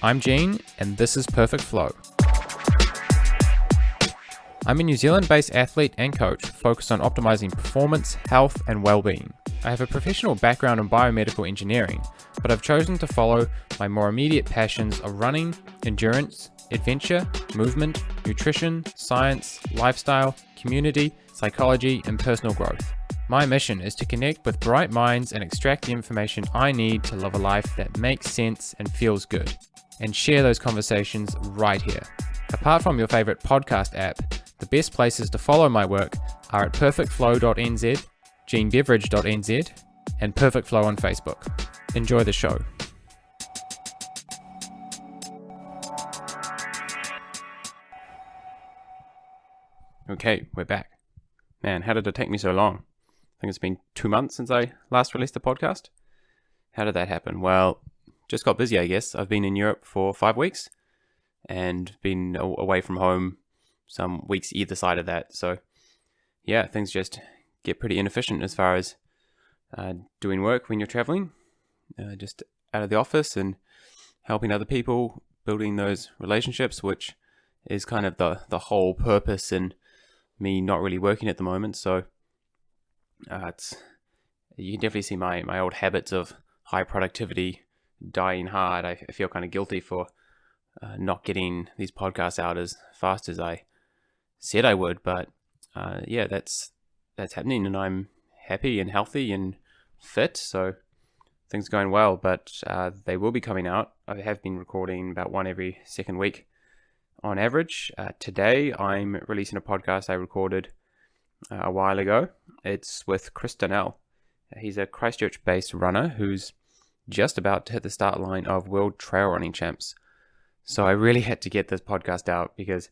I'm Gene, and this is Perfect Flow. I'm a New Zealand-based athlete and coach focused on optimizing performance, health, and well-being. I have a professional background in biomedical engineering, but I've chosen to follow my more immediate passions of running, endurance, adventure, movement, nutrition, science, lifestyle, community, psychology, and personal growth. My mission is to connect with bright minds and extract the information I need to live a life that makes sense and feels good, and share those conversations right here. Apart from your favorite podcast app, the best places to follow my work are at perfectflow.nz, genebeveridge.nz, and Perfect Flow on Facebook. Enjoy the show. Okay, we're back. Man, how did it take me so long? I think it's been 2 months since I last released a podcast. How did that happen? Well, just got busy, I guess. I've been in Europe for 5 weeks and been away from home some weeks either side of that. So yeah, things just get pretty inefficient as far as doing work when you're traveling, just out of the office and helping other people, building those relationships, which is kind of the whole purpose in me not really working at the moment. So you can definitely see my old habits of high productivity dying hard. I feel kind of guilty for not getting these podcasts out as fast as I said I would, but yeah, that's happening, and I'm happy and healthy and fit, so things are going well. But they will be coming out. I have been recording about one every second week on average. Today I'm releasing a podcast I recorded a while ago. It's with Chris Dunell. He's a Christchurch-based runner who's just about to hit the start line of World Trail Running Champs. So I really had to get this podcast out because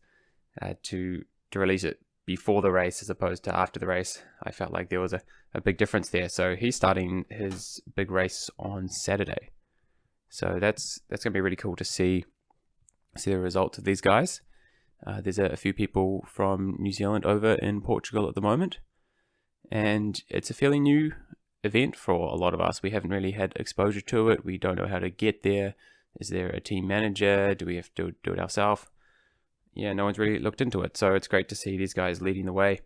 to release it before the race as opposed to after the race, I felt like there was a big difference there. So he's starting his big race on Saturday. So that's going to be really cool to see the results of these guys. There's a few people from New Zealand over in Portugal at the moment, and it's a fairly new event for a lot of us. We haven't really had exposure to it. We don't know how to get there. Is there a team manager? Do we have to do it ourselves? Yeah, no one's really looked into it, so it's great to see these guys leading the way.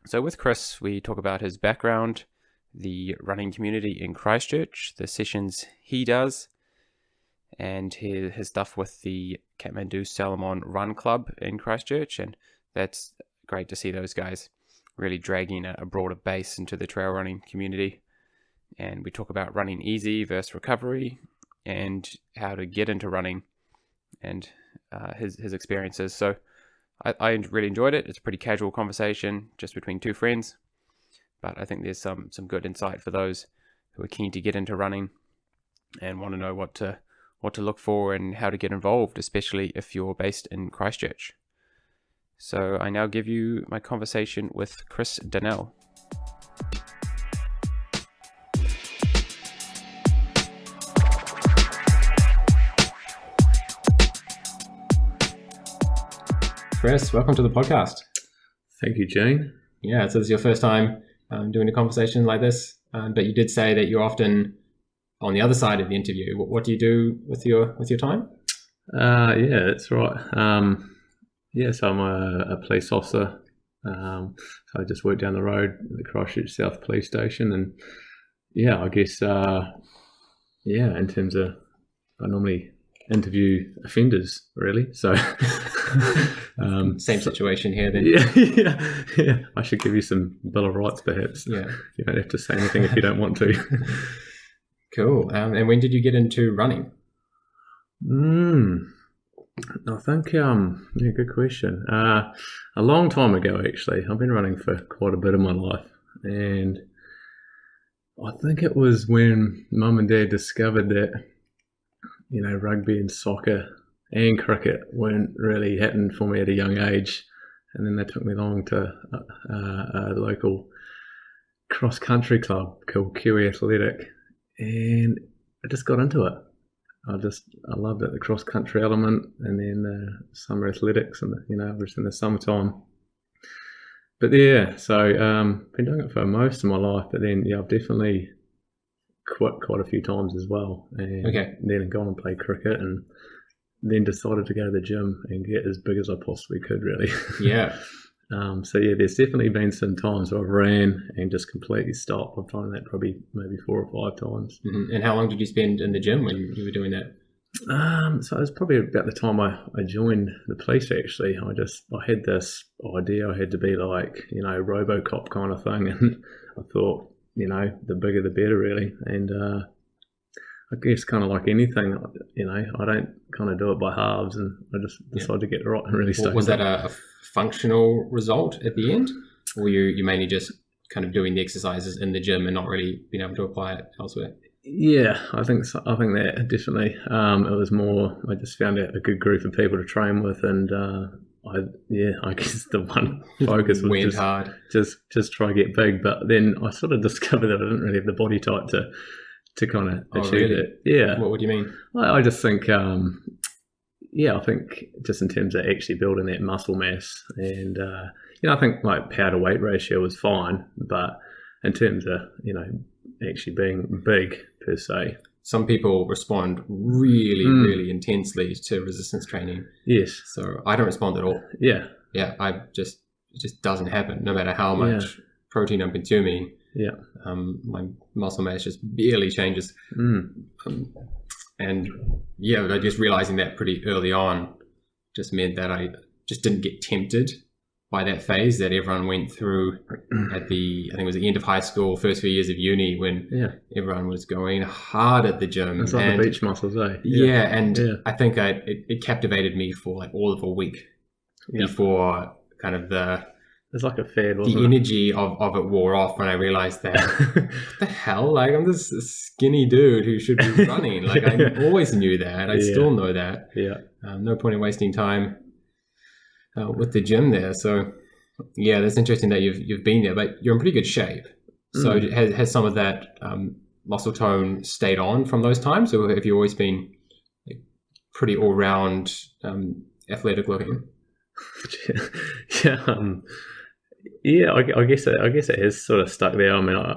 So with Chris, we talk about his background, the running community in Christchurch, the sessions he does, and his stuff with the Kathmandu-Salomon Run Club in Christchurch, and that's great to see those guys really dragging a broader base into the trail running community. And we talk about running easy versus recovery and how to get into running and his experiences. So I really enjoyed it. It's a pretty casual conversation just between two friends, but I think there's some good insight for those who are keen to get into running and want to know what to look for and how to get involved, especially if you're based in Christchurch. So I now give you my conversation with Chris Dunell. Chris, welcome to the podcast. Thank you, Gene. Yeah, so this is your first time doing a conversation like this, but you did say that you're often on the other side of the interview. What do you do with your time? Yeah, that's right. So I'm a police officer. So I just work down the road at the Christchurch South Police Station, and yeah, I guess in terms of I normally interview offenders, really. So same situation here then. Yeah. I should give you some Bill of Rights, perhaps. Yeah, you don't have to say anything if you don't want to. Cool. And when did you get into running? I think, good question. A long time ago, actually. I've been running for quite a bit of my life. And I think it was when Mum and Dad discovered that, rugby and soccer and cricket weren't really happening for me at a young age. And then they took me along to a local cross-country club called Kiwi Athletic. And I just got into it. I loved it, the cross-country element, and then the summer athletics, and just in the summertime. But yeah, so been doing it for most of my life. But then, I've definitely quite a few times as well, and then gone and played cricket, and then decided to go to the gym and get as big as I possibly could, really. Yeah. So yeah, there's definitely been some times where I've ran and just completely stopped. I've done that probably maybe 4 or 5 times. Mm-hmm. And how long did you spend in the gym when you were doing that? So it was probably about the time I joined the police, actually. I had this idea I had to be like, RoboCop kind of thing. And I thought, the bigger the better, really. And I guess kind of like anything, I don't kind of do it by halves, and I just decided to get it right and really stay. Was that a functional result at the end? Or were you mainly just kind of doing the exercises in the gym and not really being able to apply it elsewhere? Yeah, I think so. I think that definitely. It was more, I just found a good group of people to train with, and I guess the one focus was hard. just try to get big. But then I sort of discovered that I didn't really have the body type to kind of achieve it. Yeah. What do you mean? I just think, I think just in terms of actually building that muscle mass, and I think like power to weight ratio was fine, but in terms of actually being big per se. Some people respond really intensely to resistance training. Yes. So I don't respond at all. Yeah. Yeah. It just doesn't happen, no matter how much protein I'm consuming. Yeah. My muscle mass just barely changes. And I just realizing that pretty early on just meant that I just didn't get tempted by that phase that everyone went through I think it was the end of high school, first few years of uni, when everyone was going hard at the gym. It's like the beach muscles, eh? I think it captivated me for like all of a week before kind of it's like a fad, the energy of it wore off when I realized that what the hell, like I'm this skinny dude who should be running. Like I always knew that. I still know that. No point in wasting time with the gym there. So that's interesting that you've been there, but you're in pretty good shape. So has some of that muscle tone stayed on from those times, or have you always been like, pretty all round athletic looking? I guess it has sort of stuck there. I mean, I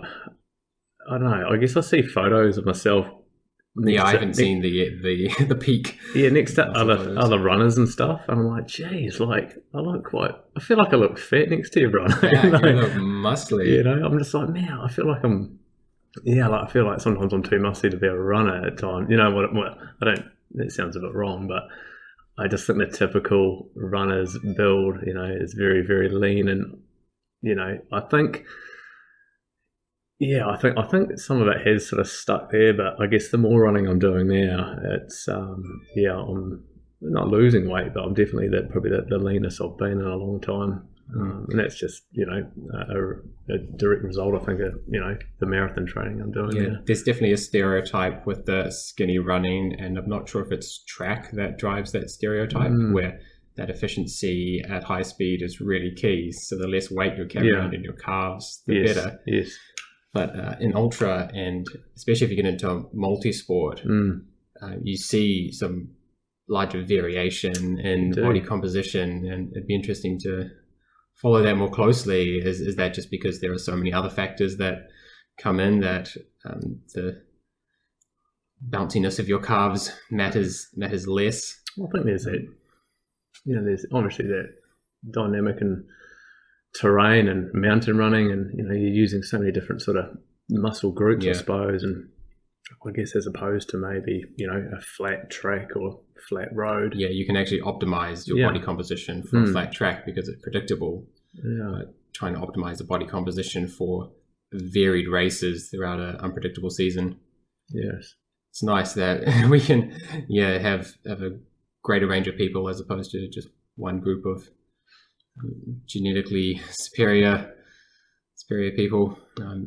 don't know. I guess I see photos of myself. I haven't seen the peak. Yeah, next to other runners and stuff, and I'm like, geez, like I feel like I look fat next to everyone. Yeah, you look muscly. I'm just like, man, I feel like I feel like sometimes I'm too muscly to be a runner at times. What I don't. That sounds a bit wrong, but I just think the typical runner's build, is very, very lean, and I think some of it has sort of stuck there. But I guess the more running I'm doing now, it's I'm not losing weight, but I'm definitely probably the leanest I've been in a long time. And that's just a direct result, I think, of the marathon training I'm doing. Yeah, there's definitely a stereotype with the skinny running, and I'm not sure if it's track that drives that stereotype, where that efficiency at high speed is really key. So the less weight you're carrying around in your calves, the better. Yes. But in ultra, and especially if you get into multi-sport, you see some larger variation in body composition, and it'd be interesting to follow that more closely. Is that just because there are so many other factors that come in that the bounciness of your calves matters less? Well, I think there's that. There's obviously that dynamic and terrain and mountain running, and you're using so many different sort of muscle groups, I suppose, and I guess as opposed to maybe a flat track or flat road. Yeah, you can actually optimize your body composition for a flat track because it's predictable. Trying to optimize the body composition for varied races throughout an unpredictable season. Yes, it's nice that we can have a greater range of people as opposed to just one group of genetically superior people.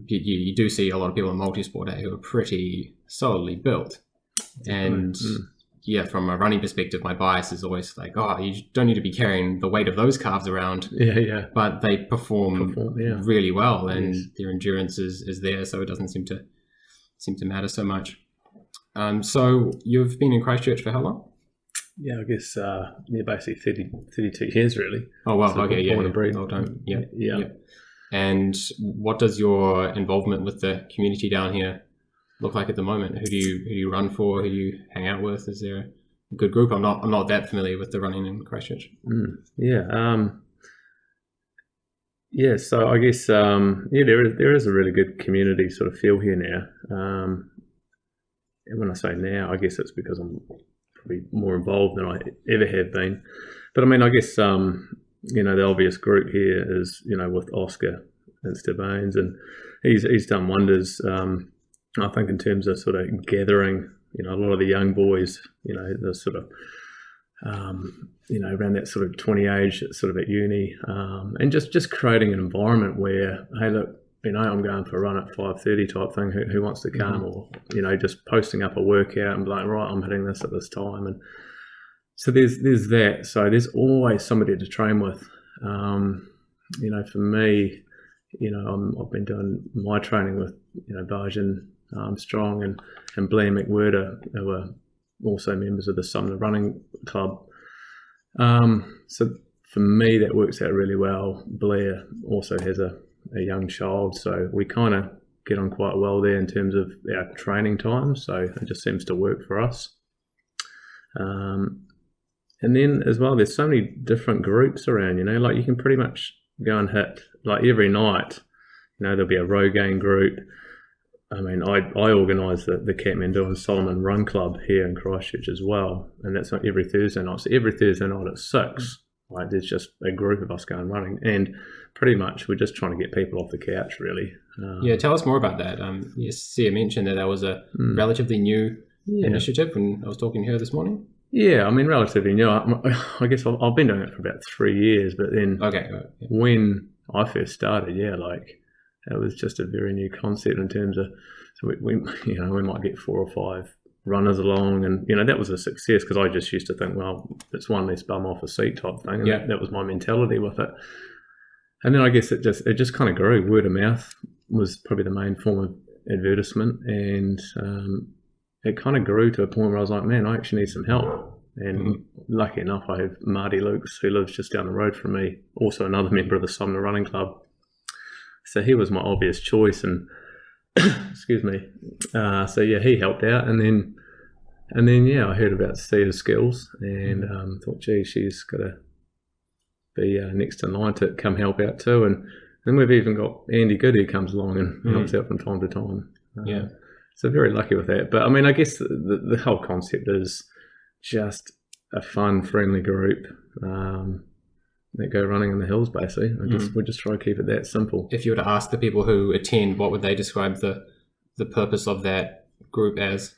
You do see a lot of people in multi-sport who are pretty solidly built. And from a running perspective, my bias is always like, you don't need to be carrying the weight of those calves around. But they perform really well, and their endurance is there, so it doesn't seem to matter so much. So you've been in Christchurch for how long? Yeah, I guess basically 32 years really. Oh wow, so okay, born and bred. Well done. Yeah. And what does your involvement with the community down here look like at the moment? Who do you run for? Who do you hang out with? Is there a good group? I'm not that familiar with the running in Christchurch. Yeah, so I guess there is a really good community sort of feel here now. And when I say now, I guess it's because I'm probably more involved than I ever have been. But I mean, I guess the obvious group here is with Oscar and Stebanes, and he's done wonders. I think in terms of sort of gathering, a lot of the young boys, the sort of around that sort of 20 age, sort of at uni, and just creating an environment where, hey, look, I'm going for a run at 5:30 type thing. Who wants to come? Or just posting up a workout and be like, right, I'm hitting this at this time. And so there's that. So there's always somebody to train with. For me, I've been doing my training with Barjan Armstrong and Blair McWhirter, who are also members of the Sumner Running Club. So for me, that works out really well. Blair also has a young child, so we kind of get on quite well there in terms of our training time, so it just seems to work for us. And then as well, there's so many different groups around, like you can pretty much go and hit, like every night, there'll be a Rogaine group. I mean, I organise the Kathmandu-Salomon Run Club here in Christchurch as well, and that's not every Thursday night. So every Thursday night at 6, like there's just a group of us going running, and pretty much we're just trying to get people off the couch, really. Tell us more about that. You mentioned that was a relatively new initiative when I was talking to her this morning. Yeah, I mean, relatively new. I guess I've been doing it for about 3 years, but then when I first started, it was just a very new concept in terms of, so we might get 4 or 5 runners along, and that was a success because I just used to think, well, it's one less bum off a seat type thing, and that was my mentality with it. And then I guess it just kind of grew. Word of mouth was probably the main form of advertisement, and it kind of grew to a point where I was like, man, I actually need some help. And lucky enough, I have Marty Lukes, who lives just down the road from me, also another member of the Sumner Running Club. So he was my obvious choice, and excuse me. He helped out, and then I heard about Sia's skills, and thought, gee, she's got to be next in line to come help out too. And then we've even got Andy Good, who comes along and helps out from time to time. So very lucky with that. But I mean, I guess the whole concept is just a fun, friendly group that go running in the hills, basically. We just try to keep it that simple. If you were to ask the people who attend, what would they describe the purpose of that group as?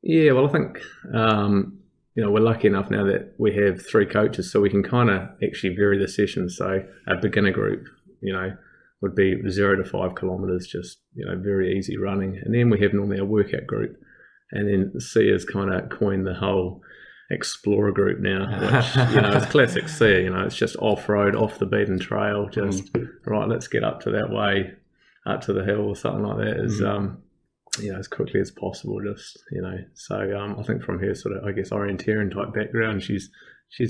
Yeah, well, I think we're lucky enough now that we have 3 coaches, so we can kind of actually vary the sessions. So a beginner group, would be 0 to 5 kilometres, just very easy running, and then we have normally a workout group, and then Sia's kind of coined the whole explorer group now, which is classic Sia. It's just off-road, off the beaten trail, just right, let's get up to that way, up to the hill or something like that, is as quickly as possible, just so I think from her sort of, I guess, orienteering type background, she's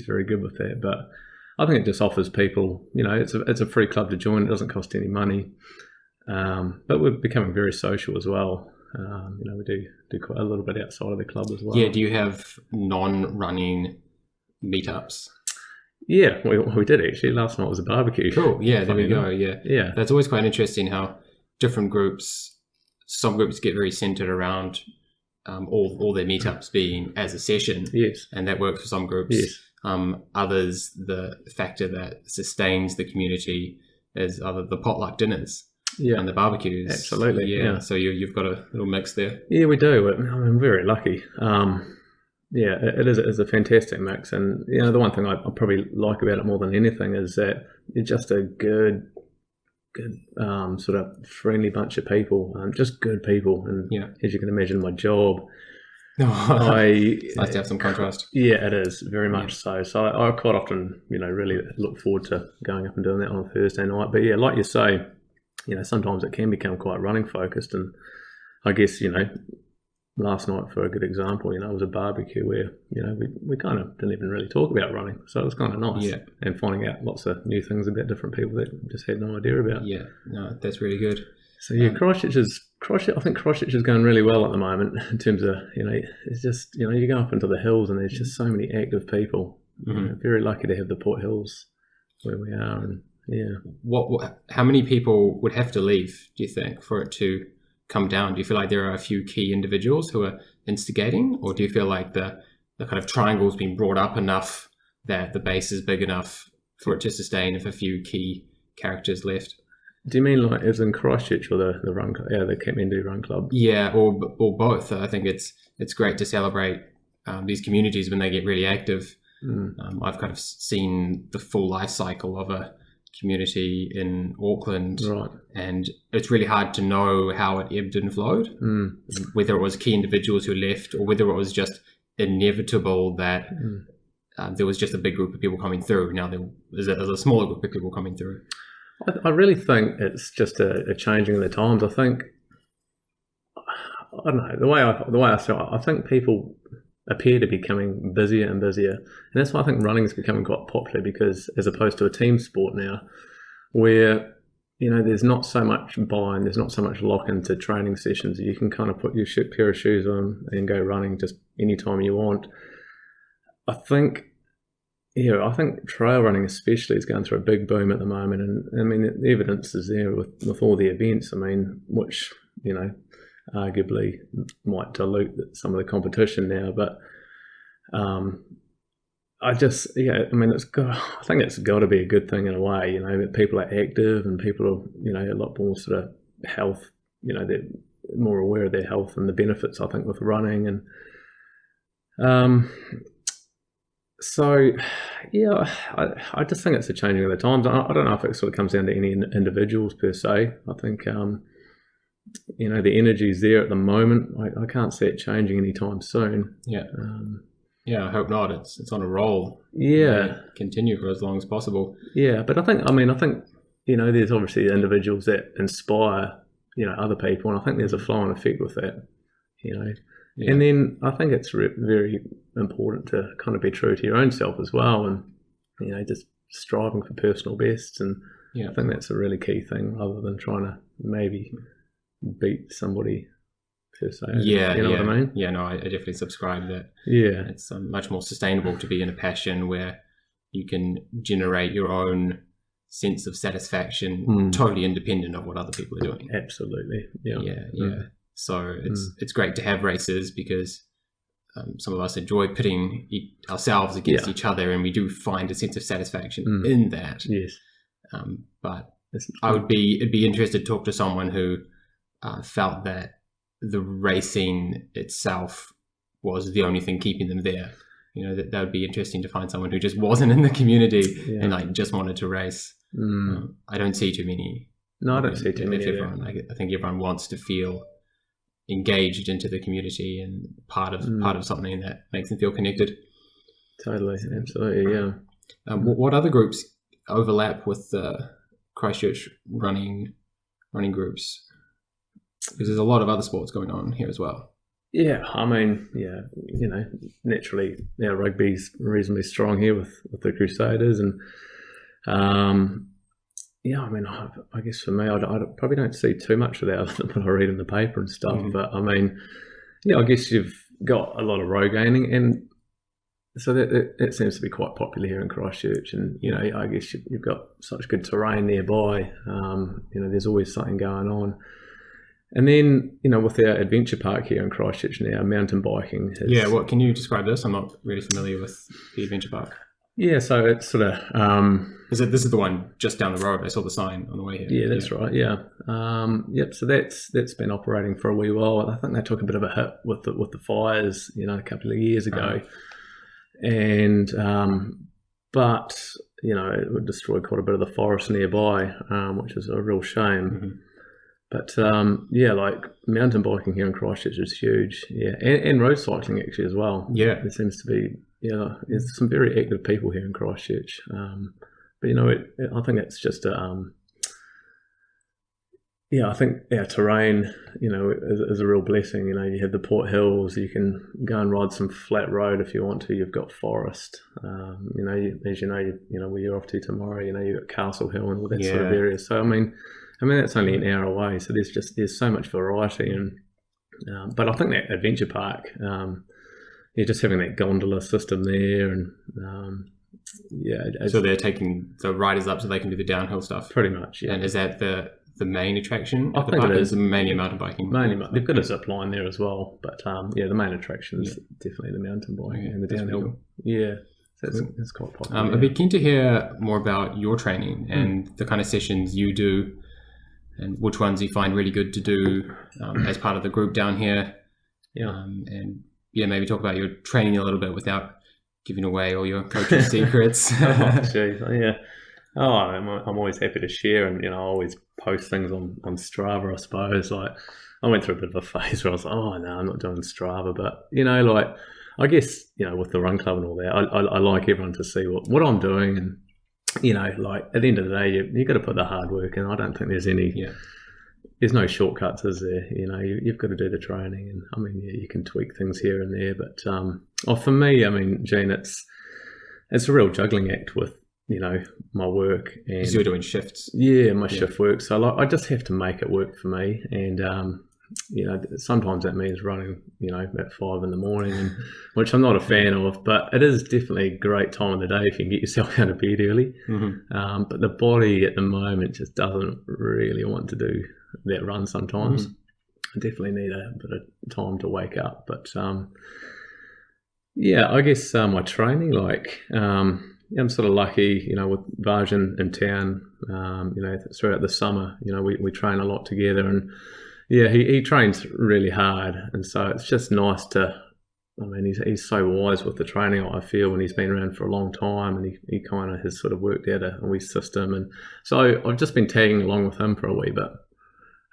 very good with that. But I think it just offers people, it's a free club to join, it doesn't cost any money, but we're becoming very social as well. We do quite a little bit outside of the club as well. Yeah, do you have non-running meetups? Yeah, we did actually. Last night was a barbecue. Cool, yeah, there we go, yeah. That's always quite interesting how different groups, some groups get very centered around all their meetups being as a session. Yes. And that works for some groups. Yes. Others, the factor that sustains the community is the potluck dinners. Yeah, and the barbecues. Absolutely. Yeah. So you've got a little mix there. Yeah, we do. I'm very lucky. It is a fantastic mix, and the one thing I probably like about it more than anything is that it's just a good sort of friendly bunch of people, just good people. And as you can imagine, my job. It's nice to have some contrast. Yeah, it is very much so. So I quite often, really look forward to going up and doing that on a Thursday night. But yeah, like you say, sometimes it can become quite running focused, and I guess, last night, for a good example, it was a barbecue where, we kind of didn't even really talk about running. So it was kind of nice. Yeah. And finding out lots of new things about different people that just had no idea about. Yeah, no, that's really good. So yeah, Christchurch is Christchurch, I think Christchurch is going really well at the moment in terms of, it's just, you go up into the hills and there's just so many active people. Very lucky to have the Port Hills where we are. And how many people would have to leave, do you think, for it to come down? Do you feel like there are a few key individuals who are instigating, or do you feel like the kind of triangle's been brought up enough that the base is big enough for it to sustain if a few key characters left? Do you mean like as in Christchurch or the run club? Yeah, the Kathmandu Run Club. Yeah, or both. I think it's great to celebrate these communities when they get really active. I've kind of seen the full life cycle of a community in Auckland, right, and it's really hard to know how it ebbed and flowed, whether it was key individuals who left or whether it was just inevitable that there was just a big group of people coming through. Now there's a smaller group of people coming through. I really think it's just a changing of the times. I think, I don't know, the way I see it, I think people appear to be becoming busier and busier. And that's why I think running is becoming quite popular, because as opposed to a team sport now, where, there's not so much buy-in, there's not so much lock into training sessions. You can kind of put your pair of shoes on and go running just anytime you want. I think trail running especially is going through a big boom at the moment, and I mean the evidence is there with all the events. I mean, which arguably might dilute some of the competition now, but I think it's got to be a good thing in a way. That people are active and people are a lot more sort of health. They're more aware of their health and the benefits, I think, with running and. So, yeah, I just think it's a changing of the times. I don't know if it sort of comes down to any individuals per se. I think, the energy's there at the moment. I can't see it changing anytime soon. Yeah. I hope not. It's on a roll. Yeah. Continue for as long as possible. Yeah, but I think, there's obviously individuals that inspire, other people, and I think there's a flow-on effect with that, Yeah. And then I think it's very important to kind of be true to your own self as well, and just striving for personal bests. And I think that's a really key thing, rather than trying to maybe beat somebody per se. Yeah, you know what I mean? Yeah, no, I definitely subscribe that. Yeah, it's much more sustainable to be in a passion where you can generate your own sense of satisfaction, totally independent of what other people are doing. Absolutely. Yeah. So it's great to have races, because some of us enjoy pitting ourselves against each other, and we do find a sense of satisfaction in that. Yes. But it'd be interested to talk to someone who felt that the racing itself was the only thing keeping them there. That would be interesting to find someone who just wasn't in the community and just wanted to race. I don't see too many. No, I don't see too many. I think everyone wants to feel engaged into the community and part of something that makes them feel connected. Totally, absolutely, yeah. What other groups overlap with the Christchurch running groups? Because there's a lot of other sports going on here as well. Yeah, I mean, naturally, rugby's reasonably strong here with the Crusaders, and I guess for me, I probably don't see too much of that other than what I read in the paper and stuff. But I mean, I guess you've got a lot of row gaining, and so that seems to be quite popular here in Christchurch. And I guess you've got such good terrain nearby. There's always something going on. And then, with our adventure park here in Christchurch now, mountain biking. What can you describe this? I'm not really familiar with the adventure park. Yeah, so it's sort of... This is the one just down the road. I saw the sign on the way here. Yeah, that's right, yeah. So that's been operating for a wee while. I think they took a bit of a hit with the fires, a couple of years ago. And, but, it would destroy quite a bit of the forest nearby, which is a real shame. But, like mountain biking here in Christchurch is huge, and road cycling actually as well. Yeah. There seems to be... there's some very active people here in Christchurch, but I think it's just I think our terrain, is a real blessing. You have the Port Hills. You can go and ride some flat road if you want to. You've got forest. As where you're off to tomorrow. You've got Castle Hill and all that sort of area. So I mean, I mean, that's only an hour away, so there's so much variety. And but I think that adventure park, just having that gondola system there, and so they're taking the riders up so they can do the downhill stuff. Pretty much, yeah. And is that the main attraction? I think it is mainly mountain biking. They've got a zip line there as well, but the main attraction is definitely the mountain biking and the downhill. Cool. Yeah, so it's quite popular. I'd be keen to hear more about your training and the kind of sessions you do, and which ones you find really good to do as part of the group down here. And maybe talk about your training a little bit without giving away all your coach's secrets. I'm always happy to share, and I always post things on Strava, I suppose. Like, I went through a bit of a phase where I was like, oh no, I'm not doing Strava, but I guess with the run club and all that, I like everyone to see what I'm doing, and at the end of the day, you got to put the hard work in. I don't think there's any. There's no shortcuts, is there? You've got to do the training, and I mean, you can tweak things here and there, but for me, I mean, Gene, it's a real juggling act with my work. And because you're doing shifts. Yeah, my shift work. So I just have to make it work for me, and sometimes that means running at 5 a.m, and which I'm not a fan of, but it is definitely a great time of the day if you can get yourself out of bed early. But the body at the moment just doesn't really want to do that run sometimes. I definitely need a bit of time to wake up, but I guess my training, I'm sort of lucky, with Beveridge in town, throughout the summer, we train a lot together, and he trains really hard, and so it's just nice to, I mean, he's so wise with the training, I feel, when he's been around for a long time, and he kind of has sort of worked out a wee system, and so I've just been tagging along with him for a wee bit.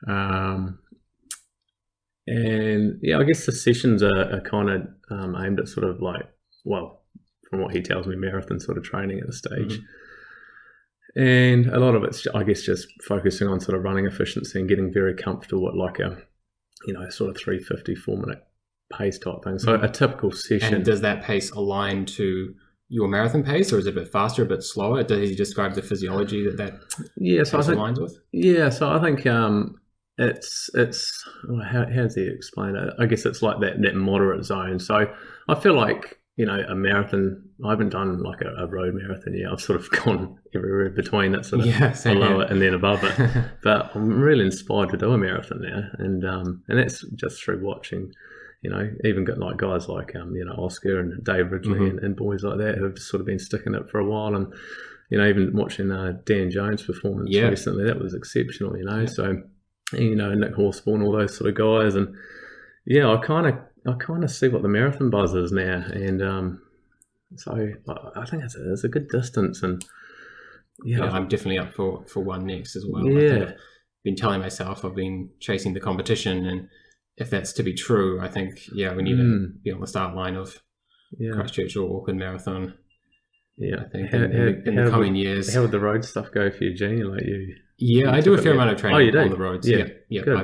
I guess the sessions are kind of aimed at sort of from what he tells me, marathon sort of training at the stage. And a lot of it's, I guess, just focusing on sort of running efficiency and getting very comfortable at a sort of 3:50, 4-minute pace type thing. So a typical session. And does that pace align to your marathon pace, or is it a bit faster, a bit slower? Does he describe the physiology that pace aligns with? Yeah, so I think how does he explain it? I guess it's like that moderate zone. So I feel like, a marathon, I haven't done like a road marathon yet. I've sort of gone everywhere between that sort of below it and then above it. But I'm really inspired to do a marathon now. And that's just through watching, even got like guys like, Oscar and Dave Ridgely and boys like that who have sort of been sticking it for a while. And, even watching Dan Jones' performance recently, that was exceptional, So, Nick Horsburn, all those sort of guys. And I kind of see what the marathon buzz is now, and so I think it's a good distance, and I'm definitely up for one next as well. Yeah, I think I've been telling myself I've been chasing the competition, and if that's to be true, I think we need to be on the start line of Christchurch or Auckland Marathon. Yeah, I think in the coming years. How would the road stuff go for you, Gene? I do a fair amount of training on the roads. Yeah.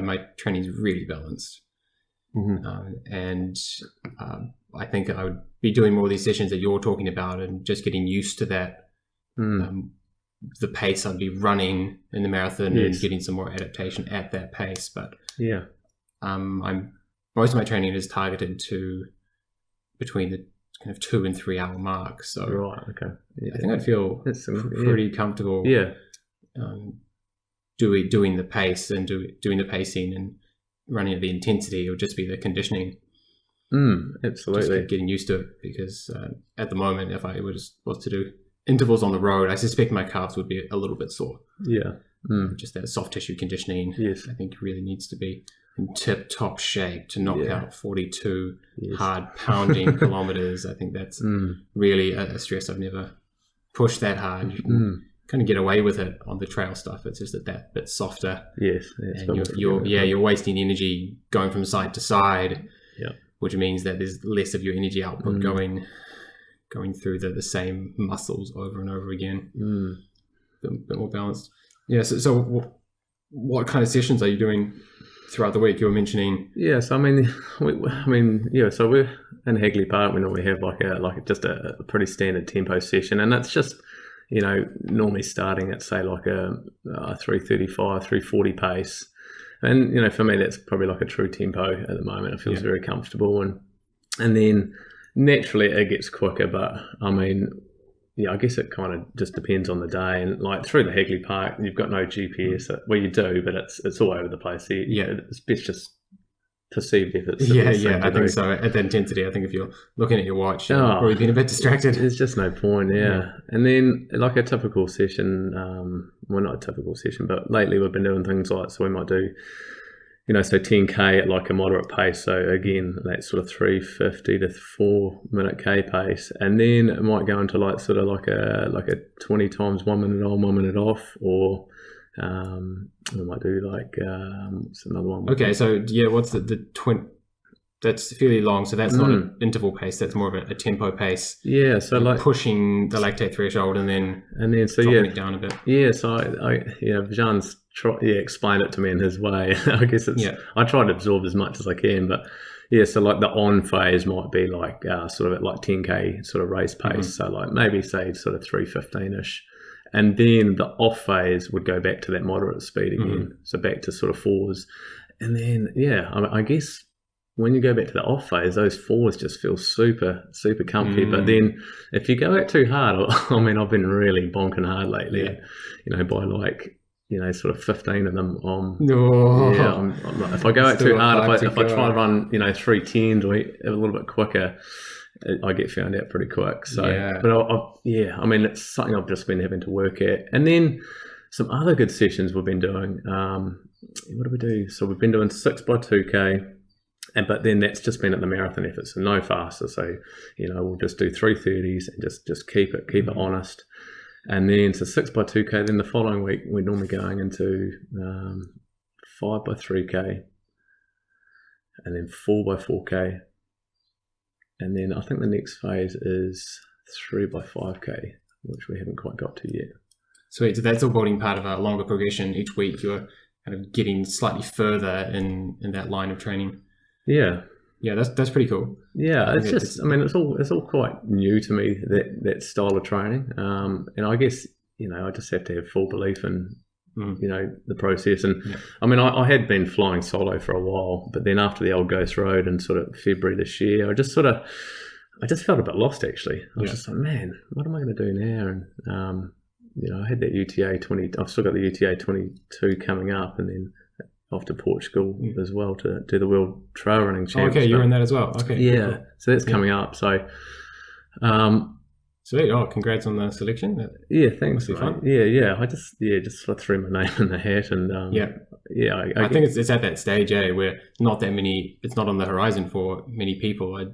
My training's really balanced. And I think I would be doing more of these sessions that you're talking about, and just getting used to that, the pace I'd be running in the marathon, and getting some more adaptation at that pace. But most of my training is targeted to between the kind of 2 and 3 hour mark. So I think I'd feel pretty comfortable doing the pace and doing the pacing and running at the intensity, or just be the conditioning. Absolutely. Just getting used to it, because at the moment, if I was to do intervals on the road, I suspect my calves would be a little bit sore. Just that soft tissue conditioning, I think really needs to be in tip-top shape to knock out 42 hard pounding kilometers. I think that's really a stress. I've never pushed that hard. You can kind of get away with it on the trail stuff. It's just that bit softer. And you're wasting energy going from side to side, which means that there's less of your energy output going through the same muscles over and over again. A bit more balanced. So what kind of sessions are you doing throughout the week? You were mentioning. So so we're in Hagley Park. We normally have like just a pretty standard tempo session, and it's just normally starting at say like a 335, 340 pace. And, for me, that's probably like a true tempo at the moment. It feels very comfortable. And then naturally it gets quicker. But, I mean, I guess it kind of just depends on the day. And like through the Hagley Park, you've got no GPS. Well, you do, but it's all over the place. It's best just perceived efforts. I think so. At the intensity, I think if you're looking at your watch, you're probably being a bit distracted. There's just no point, And then like a typical session, well, not a typical session, but lately we've been doing things like, so we might do, so 10K at like a moderate pace. So again, that sort of 350 to 4 minute K pace. And then it might go into like sort of like a 20 times 1 minute on, 1 minute off, or we might do like what's another one? Okay, so what's the 20? That's fairly long, so that's not an interval pace. That's more of a tempo pace. Yeah, so like pushing the lactate threshold and then so dropping it down a bit. Yeah, so I Jean's explained it to me in his way. I guess it's I try to absorb as much as I can, but so like the on phase might be like sort of at like 10K sort of race pace. So like maybe say sort of 315ish. And then the off phase would go back to that moderate speed again, so back to sort of 4s. And then, I guess when you go back to the off phase, those 4s just feel super, super comfy. But then if you go out too hard, I mean, I've been really bonking hard lately, by like, sort of 15 of them. If I go out too hard, if I try to run, 310s or a little bit quicker, I get found out pretty quick. So, but I mean, it's something I've just been having to work at. And then some other good sessions we've been doing. What do we do? So we've been doing 6x2K, but then that's just been at the marathon effort, so no faster. So, we'll just do 330s and just keep it honest. And then so 6x2K. Then the following week we're normally going into 5x3K, and then 4x4K. And then I think the next phase is 3x5K, which we haven't quite got to yet. Sweet. So that's all building part of a longer progression. Each week you're kind of getting slightly further in that line of training. Yeah. Yeah, that's pretty cool. Yeah, it's all quite new to me, that style of training. And I guess, I just have to have full belief in the process. And I mean, I had been flying solo for a while, but then after the old Ghost Road in sort of February this year, I just felt a bit lost, actually. I was just like, man, what am I going to do now? And I had that UTA 20. I've still got the UTA 22 coming up, and then off to Portugal as well to do the World Trail Running Champs. Okay, you're in that as well. Okay, yeah, so that's coming up. So sweet. Oh, congrats on the selection. Thanks. Must be fun. Yeah. I just sort of threw my name in the hat, and I think it's at that stage, where not that many. It's not on the horizon for many people. I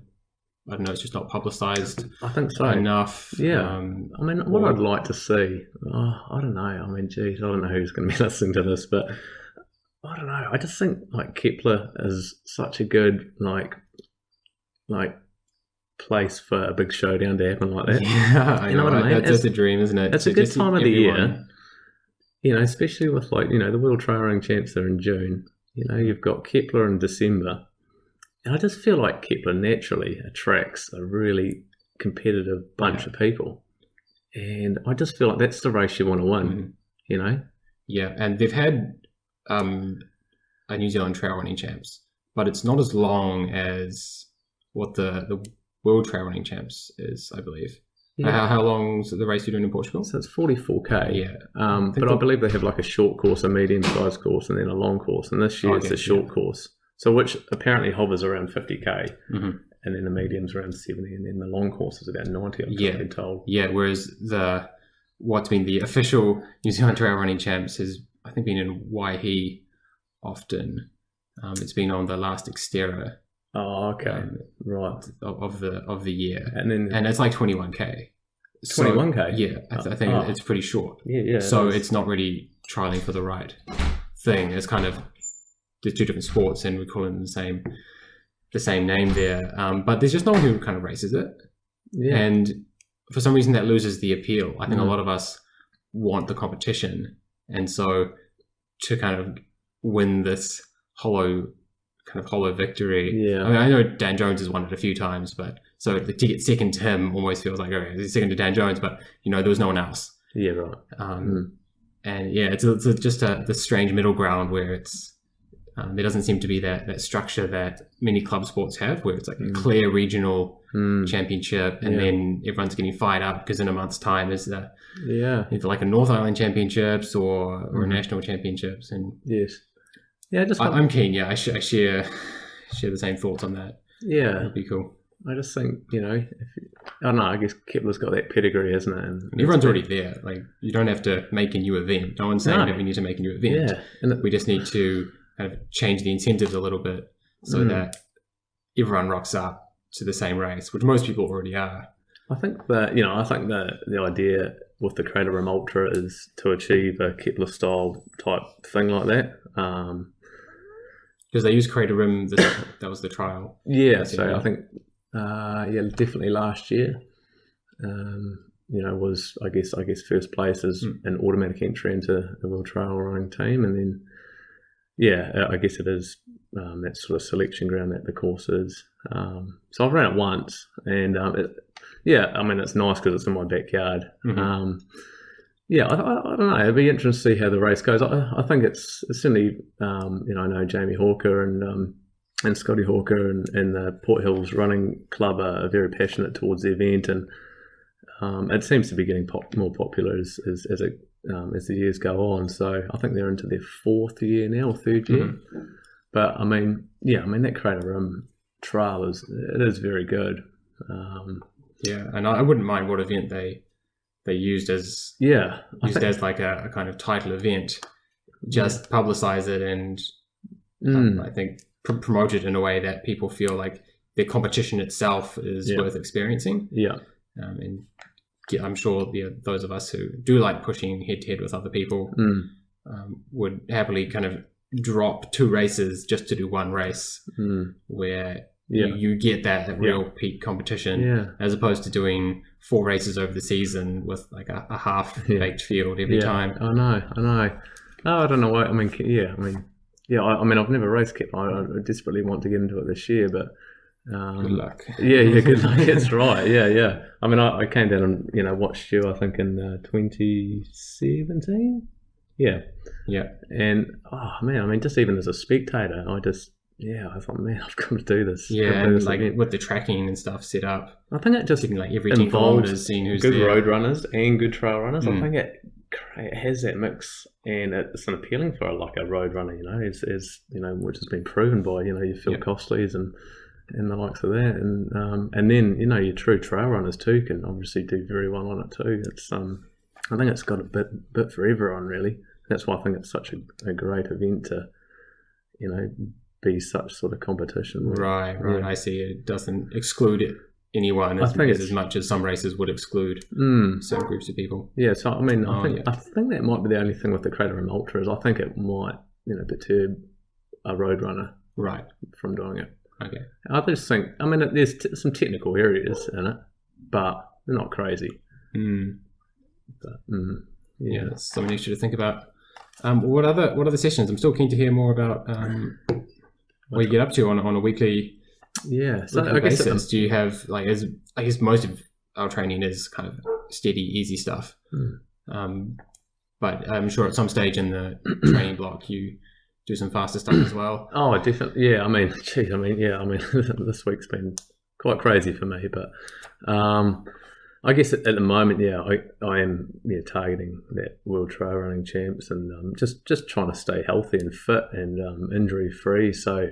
don't know. It's just not publicised. I think so enough. Yeah. I mean, what I'd like to see. I don't know. I mean, geez, I don't know who's going to be listening to this, but I don't know. I just think like Kepler is such a good like place for a big showdown to happen like that. Yeah, you know what I mean? That's a dream, isn't it? It's a good time of the year, especially with like, the World Trail Running Champs are in June. You've got Kepler in December. And I just feel like Kepler naturally attracts a really competitive bunch of people. And I just feel like that's the race you want to win, Yeah, and they've had a New Zealand Trail Running Champs, but it's not as long as what the World Trail Running Champs is, I believe. Yeah. How long's the race you're doing in Portugal? So it's 44K. Yeah. But I believe they have like a short course, a medium-sized course, and then a long course. And this year it's a short course. So which apparently hovers around 50K. And then the medium's around 70, and then the long course is about 90, I've been told. Yeah, whereas what's been the official New Zealand Trail Running Champs has, I think, been in Waihi often. It's been on the last Xterra. Oh, okay. Right. Of the year. And it's like 21K. 21K? Yeah, I think it's pretty short. Yeah. So it's not really trialing for the right thing. It's kind of, there's two different sports and we call them the same name there. But there's just no one who kind of races it. Yeah. And for some reason that loses the appeal. I think a lot of us want the competition. And so to kind of win this hollow victory. Yeah. I mean, I know Dan Jones has won it a few times, but so to get second to him almost feels like, okay, he's second to Dan Jones, but there was no one else. Yeah, right. And yeah, it's just the strange middle ground where it's there doesn't seem to be that structure that many club sports have, where it's like a clear regional championship, and then everyone's getting fired up because in a month's time is either like a North Island Championships or a national championships. And yes, yeah, I'm keen. Yeah, I share the same thoughts on that. Yeah, it'd be cool. I just think, I don't know, I guess Kepler's got that pedigree, hasn't it? And everyone's already there. Like, you don't have to make a new event. No one's saying that we need to make a new event. Yeah. And we just need to kind of change the incentives a little bit so that everyone rocks up to the same race, which most people already are. I think that, the idea with the Crater Rim Ultra is to achieve a Kepler style type thing like that. Because they used Crater Rim, that was the trial. Yeah, so I think... definitely last year. Was I guess first place is an automatic entry into the World Trail Running team, and then I guess it is that sort of selection ground that the course is. So I've ran it once, and it's nice because it's in my backyard. I don't know. It'd be interesting to see how the race goes. I think it's certainly I know Jamie Hawker and Scotty Hawker and the Port Hills Running Club are very passionate towards the event, and it seems to be getting more popular as the years go on. So I think they're into their fourth year now, or third year. But that Crater Rim Trail is very good. And I wouldn't mind what event they used as as like a kind of title event. Just publicize it and I think promote it in a way that people feel like the competition itself is worth experiencing. Yeah. And I'm sure those of us who do like pushing head to head with other people would happily kind of drop 2 races just to do one race where you get that real peak competition as opposed to doing 4 races over the season with like a half-baked field every time. I know. No, I don't know why. I've never raced Kepler. I desperately want to get into it this year, but good luck. Good luck. That's right. Yeah. I came down and watched you. I think in 2017. Yeah. And just even as a spectator, I thought, man, I've got to do this. Yeah, and like event. With the tracking and stuff set up. I think it just like every 10 kilometers, seeing who's good there. Road runners and good trail runners. I think it has that mix, and it's an appealing for like a road runner, as which has been proven by your Phil Costleys and the likes of that, and then your true trail runners too can obviously do very well on it too. It's I think it's got a bit for everyone really. That's why I think it's such a great event to be such sort of competition. Right. Yeah. I see. It doesn't exclude anyone as much as some races would exclude certain groups of people. Yeah, so I think that might be the only thing with the Crater Rim Ultra is I think it might deter a road runner from doing it. Okay. I just think there's some technical areas in it, but they're not crazy. But, that's something extra to think about. What other sessions? I'm still keen to hear more about what you get up to on a weekly. So basis. Do you have I guess most of our training is kind of steady, easy stuff. But I'm sure at some stage in the training block you do some faster stuff as well. Oh, definitely. Yeah, this week's been quite crazy for me, but I guess at the moment, I am targeting that World Trail Running Champs and just trying to stay healthy and fit and injury free. So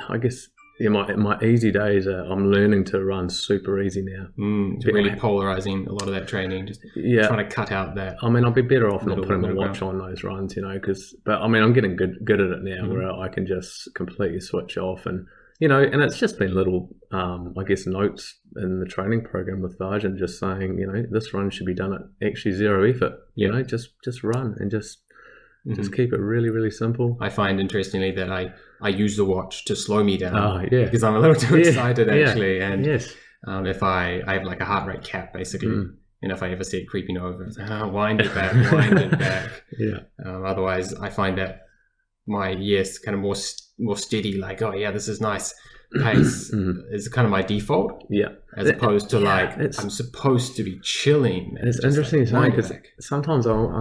I guess my easy days are I'm learning to run super easy now. Really polarizing a lot of that training, just trying to cut out that. I'll be better off not putting my watch on those runs, but I'm getting good at it now where I can just completely switch off and and it's just been little, notes in the training program with Varjan just saying, this run should be done at actually zero effort. Just run and just keep it really, really simple. I find interestingly that I use the watch to slow me down because I'm a little too excited actually. And if I have like a heart rate cap basically, and if I ever see it creeping over, it's like, wind it back. Otherwise, I find that my kind of more steady, like, this is nice. pace is kind of my default. Yeah. As opposed to I'm supposed to be chilling. It's interesting to say because sometimes I don't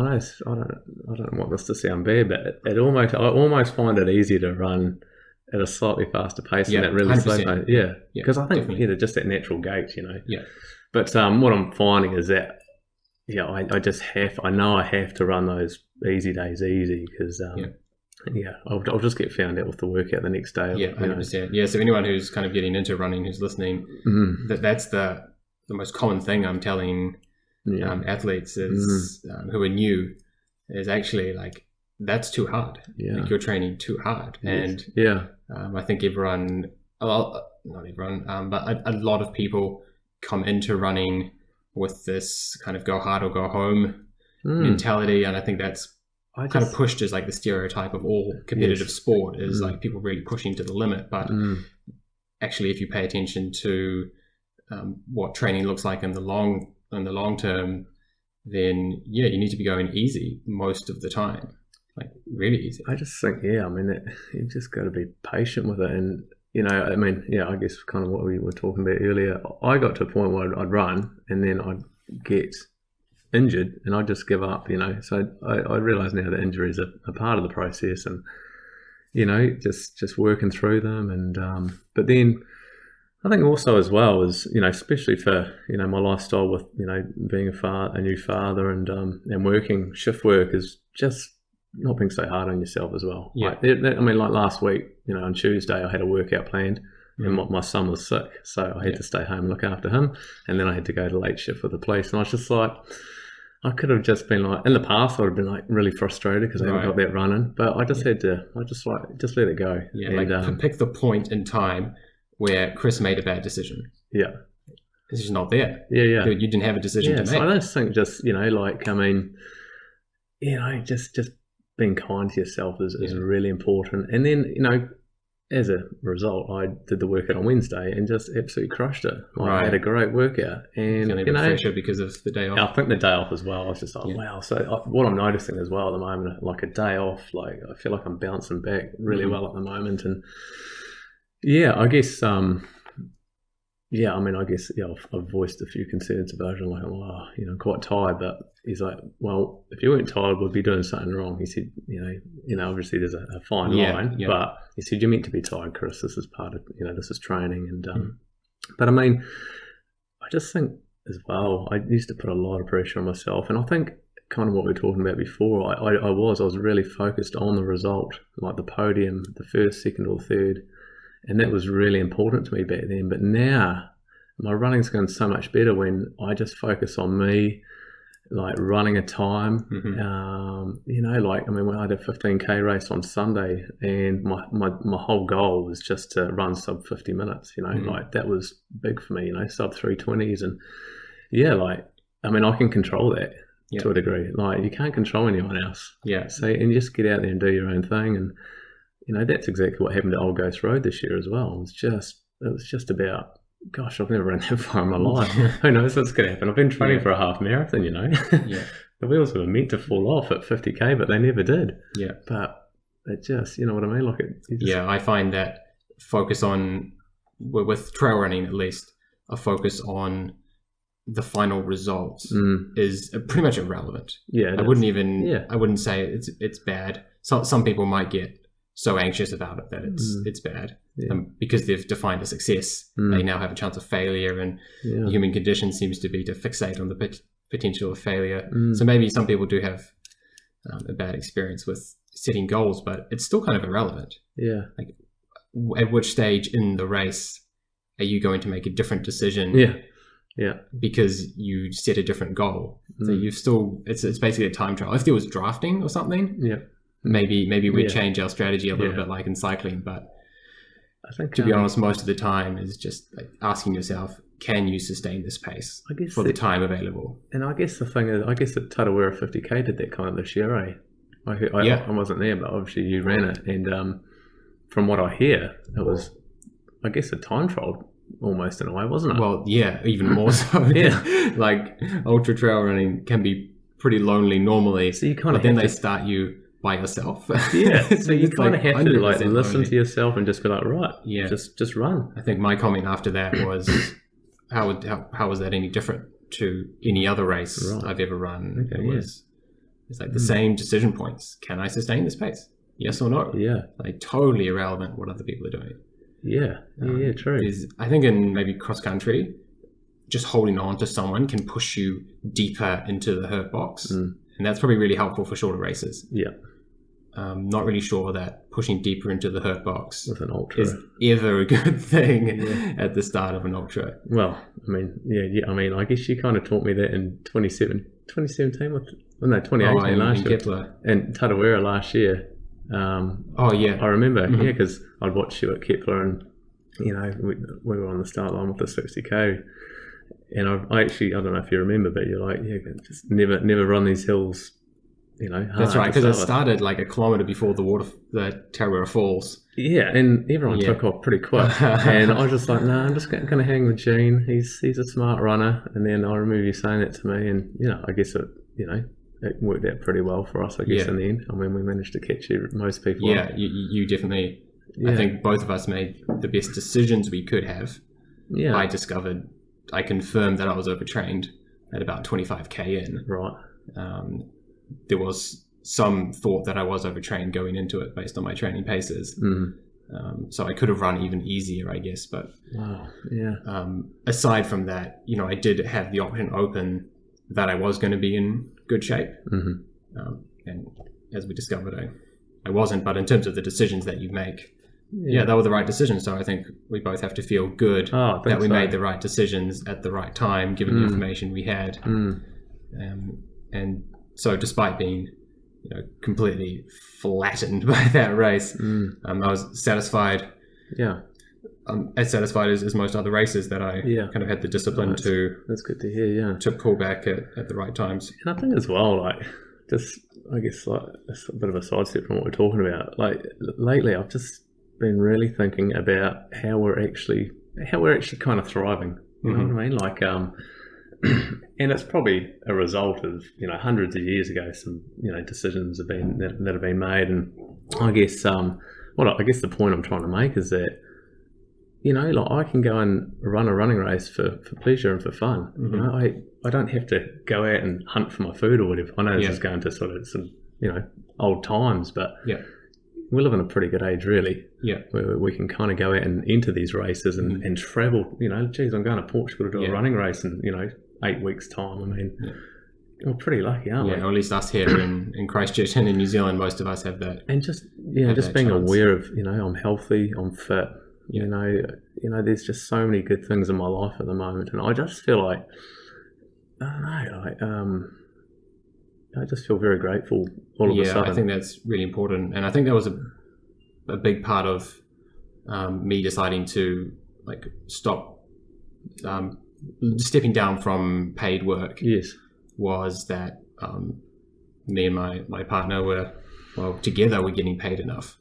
want this to sound bad, but I almost find it easier to run at a slightly faster pace than that really slow pace. Yeah, because I think just that natural gait, Yeah. But what I'm finding is that I know I have to run those easy days easy because I'll just get found out with the workout the next day. Yeah, 100%. Yeah, so anyone who's kind of getting into running, who's listening, that's the most common thing I'm telling athletes is who are new is actually like, that's too hard. Yeah. Like you're training too hard. Yes. And I think not everyone, but a lot of people come into running with this kind of go hard or go home mentality. And I think that's kind of pushed as like the stereotype of all competitive sport is like people really pushing to the limit. But actually, if you pay attention to what training looks like in the long term, then you need to be going easy most of the time, like really easy. I just think you just got to be patient with it, and I guess kind of what we were talking about earlier. I got to a point where I'd run and then I'd get injured and I'd just give up, So I realise now that injuries are a part of the process, and just working through them. And but then I think also as well is especially for my lifestyle with being a new father and working shift work is just not being so hard on yourself as well. Yeah. Like last week, on Tuesday I had a workout planned. And my son was sick, so I had to stay home and look after him. And then I had to go to late shift with the police. And I was just like, I could have just been like, in the past, I would have been like really frustrated because I haven't got that running. But I just had to, just let it go. Yeah, and, pick the point in time where Chris made a bad decision. Yeah. It's just not there. Yeah. You didn't have a decision to make. So I just think just, just being kind to yourself is really important. And then, as a result, I did the workout on Wednesday and just absolutely crushed it. I had a great workout. And, feeling a bit fresher because of the day off. I think the day off as well, I was just like, wow. So what I'm noticing as well at the moment, like a day off, like I feel like I'm bouncing back really well at the moment. And I guess, I've voiced a few concerns about it. I'm like, I'm quite tired. But he's like, well, if you weren't tired, we'd be doing something wrong. He said, obviously there's a fine line, but he said, you're meant to be tired, Chris. This is part of, this is training. And, but I just think as well, I used to put a lot of pressure on myself. And I think kind of what we were talking about before, I was really focused on the result, like the podium, the first, second or third. And that was really important to me back then. But now my running's going so much better when I just focus on me, like running a time. When I had a 15K race on Sunday and my whole goal was just to run sub 50 minutes, like that was big for me, sub 320s. And I can control that to a degree. Like you can't control anyone else. Yeah. So, and you just get out there and do your own thing. And, that's exactly what happened at Old Ghost Road this year as well. It was just about, gosh, I've never run that far in my life. Who knows what's going to happen? I've been training for a half marathon, Yeah. The wheels were meant to fall off at 50K, but they never did. Yeah. But it just, you know what I mean? I find that focus on, with trail running at least, a focus on the final results is pretty much irrelevant. Yeah. I wouldn't say it's bad. Some people might get so anxious about it that it's bad. Because they've defined a success, they now have a chance of failure, and the human condition seems to be to fixate on the potential of failure. So maybe some people do have a bad experience with setting goals, but it's still kind of irrelevant. Yeah. Like, at which stage in the race are you going to make a different decision? Yeah. Because you set a different goal. So you've still, it's basically a time trial. If there was drafting or something, maybe we'd change our strategy a little bit like in cycling, but I think, to be honest, most of the time is just like asking yourself, can you sustain this pace for the time available? And I guess the thing is, that Tarawera 50K did that kind of this year, eh? I wasn't there, but obviously you ran it. And from what I hear, it was, I guess, a time trial almost in a way, wasn't it? Well, yeah, even more so. Like ultra trail running can be pretty lonely normally. So you kind of then they start you by yourself. Yeah, so you It's kind of have to like 100% listen lonely. to yourself and just be like, right, Yeah. just run. I think my comment after that was, how was that any different to any other race Right. I've ever run? Okay, It's like the same decision points. Can I sustain this pace? Yes or no? Yeah, Like totally irrelevant what other people are doing. yeah, true. I think in maybe cross country, just holding on to someone can push you deeper into the hurt box, and that's probably really helpful for shorter races. Yeah, Not really sure that pushing deeper into the hurt box with an ultra. is ever a good thing at the start of an ultra. Well, I mean, yeah. I mean, I guess you kind of taught me that in 2017 with, well, no, 2018 in last year, Kepler. and Tarawera last year. Oh yeah, I remember, yeah, because I'd watched you at Kepler, and you know, we were on the start line with the 60k, and I actually, I don't know if you remember, but you're like, yeah, just never run these hills, you know. Hard that's right. to Because it start with. started like a kilometre before the Tarawera Falls. Yeah, and everyone Yeah. took off pretty quick, and I was just like, no, I'm just going to hang with Gene. He's a smart runner, and then I remember you saying that to me, and you know, I guess it worked out pretty well for us, I guess, Yeah. in the end. I mean, we managed to catch most people. Yeah, up. you definitely. Yeah. I think both of us made the best decisions we could have. Yeah, I confirmed that I was overtrained at about 25k in. right. There was some thought that I was overtrained going into it based on my training paces. So I could have run even easier, I guess. But Wow. Yeah. aside from that, you know, I did have the option open that I was going to be in good shape. And as we discovered, I wasn't. But in terms of the decisions that you make, yeah, they were the right decisions. So I think we both have to feel good Oh, I think that we so. made the right decisions at the right time, given the information we had. And so despite being, you know, completely flattened by that race, I was satisfied. Yeah. As satisfied as most other races that I Yeah. kind of had the discipline That's good to hear. Yeah. to pull back at the right times. And I think as well, like, just, I guess, like, it's a bit of a sidestep from what we're talking about. Like, lately, I've just been really thinking about how we're actually kind of thriving. You know what I mean? Like, and it's probably a result of, you know, hundreds of years ago, some, you know, decisions that have been made. And I guess, I guess the point I'm trying to make is that, you know, like, I can go and run a running race for pleasure and for fun. You know, I don't have to go out and hunt for my food or whatever. I know this is going to sort of some, you know, old times, but we live in a pretty good age, really. Yeah. Where we can kind of go out and enter these races and travel. You know, geez, I'm going to Portugal to do a running race in, you know, 8 weeks' time. I mean, we're pretty lucky, aren't we? Or at least us here in Christchurch and in New Zealand, most of us have that. And just Have just that being chance. aware of, you know, I'm healthy, I'm fit. You know, there's just so many good things in my life at the moment, and I just feel like, I don't know, I just feel very grateful all of a sudden. I think that's really important, and I think that was a big part of me deciding to like stop stepping down from paid work. Yes. Was that me and my partner were together. We're getting paid enough,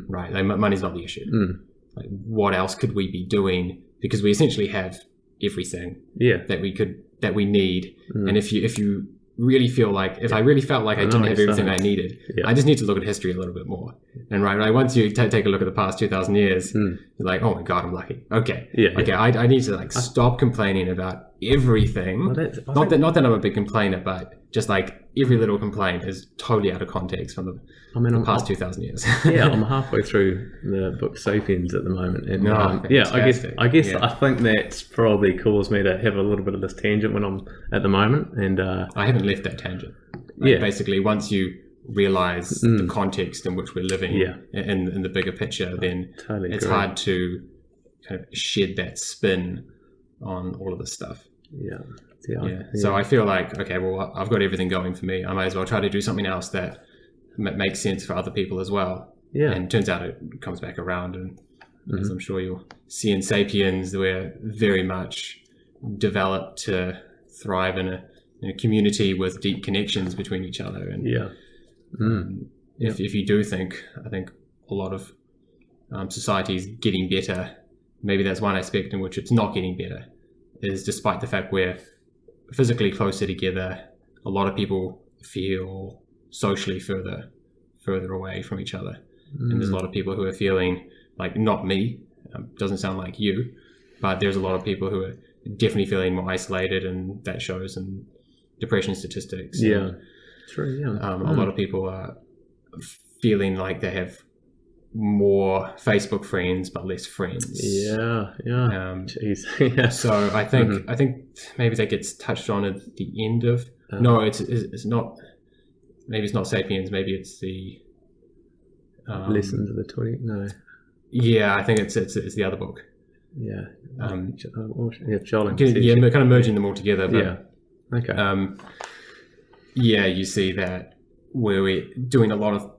right? Like, money's not the issue. Like, what else could we be doing? Because we essentially have everything that we need. And if you really feel like, if I really felt like I didn't have everything I needed, I just need to look at history a little bit more. And right, once you take a look at the past 2,000 years, you're like, oh my God, I'm lucky. Okay. I need to like stop complaining about everything. Not that I'm a big complainer, but just like every little complaint is totally out of context from the past 2,000 years. I'm halfway through the book Sapiens at the moment, and I guess I think that's probably caused me to have a little bit of this tangent when I'm at the moment, and I haven't left that tangent. Basically, once you realize the context in which we're living in the bigger picture, then it's hard to kind of shed that spin on all of this stuff. So I feel like, okay, well, I've got everything going for me. I might as well try to do something else that makes sense for other people as well. And it turns out it comes back around, and as I'm sure you'll see in Sapiens, we're very much developed to thrive in a community with deep connections between each other. And if you do think, I think a lot of society is getting better. Maybe that's one aspect in which it's not getting better, is despite the fact we're physically closer together, a lot of people feel socially further further away from each other. And there's a lot of people who are feeling like, not me, doesn't sound like you, but there's a lot of people who are definitely feeling more isolated, and that shows in depression statistics. Yeah, true. Yeah, a lot of people are feeling like they have more Facebook friends but less friends. Yeah. Jeez. Yeah. So I think maybe that gets touched on at the end of. No, it's not. Maybe it's not Sapiens. Maybe it's the Lessons of the 20. No. Yeah, I think it's the other book. Yeah. Kind of merging them all together. But, yeah. Okay. You see that we're doing a lot of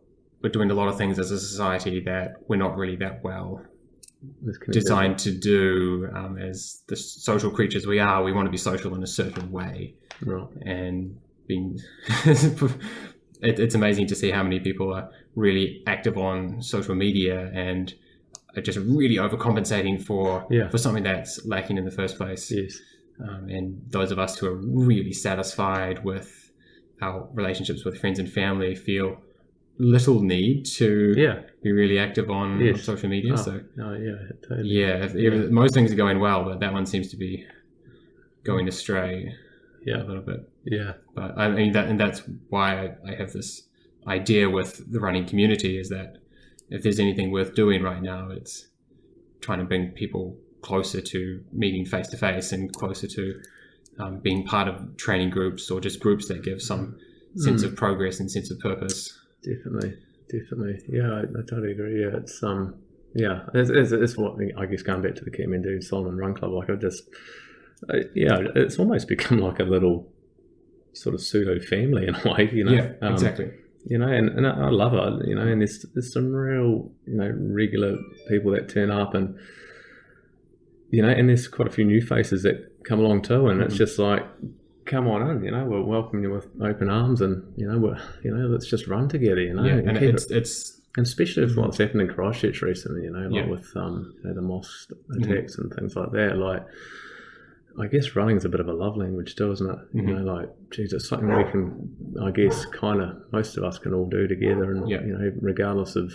things as a society that we're not really that well designed to do. As the social creatures we are, we want to be social in a certain way. Right. And being, it's amazing to see how many people are really active on social media and are just really overcompensating for something that's lacking in the first place. Yes. And those of us who are really satisfied with our relationships with friends and family feel little need to be really active on social media. Totally. Most things are going well, but that one seems to be going astray a little bit. Yeah. But I mean that's why I have this idea with the running community, is that if there's anything worth doing right now, it's trying to bring people closer to meeting face to face and closer to being part of training groups, or just groups that give some sense of progress and sense of purpose. Definitely. Yeah, I totally agree. Yeah, it's what I guess, going back to the Kathmandu-Salomon Run Club. Like it's almost become like a little sort of pseudo family in a way. Yeah, exactly. And I love it. And there's some real regular people that turn up, and and there's quite a few new faces that come along too, and it's just like, come on in, we'll welcome you with open arms, and let's just run together, and it's and especially with what's happened in Christchurch recently, with the mosque attacks and things like that. Like, I guess running is a bit of a love language too, isn't it? Geez, it's something we can, I guess, kind of, most of us can all do together, and regardless of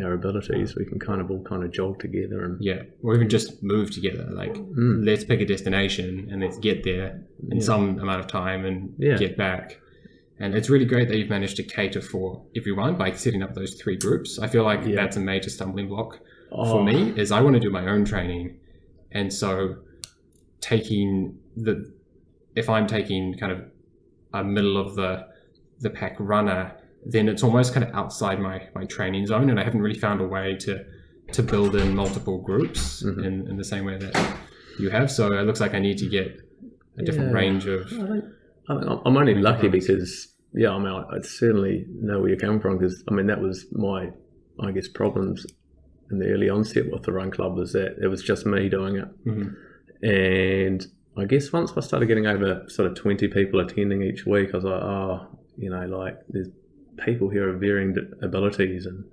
our abilities, we can all jog together, and or even just move together. Like, let's pick a destination and let's get there in some amount of time and get back. And it's really great that you've managed to cater for everyone by setting up those 3 groups. I feel like that's a major stumbling block for me, is I want to do my own training, and so if I'm taking kind of a middle of the pack runner, then it's almost kind of outside my training zone, and I haven't really found a way to build in multiple groups in the same way that you have. So it looks like I need to get a different range of... I'm only lucky because, I certainly know where you're coming from, because, that was my, I guess, problems in the early onset with the run club, was that it was just me doing it. And I guess once I started getting over sort of 20 people attending each week, I was like, there's people here of varying abilities, and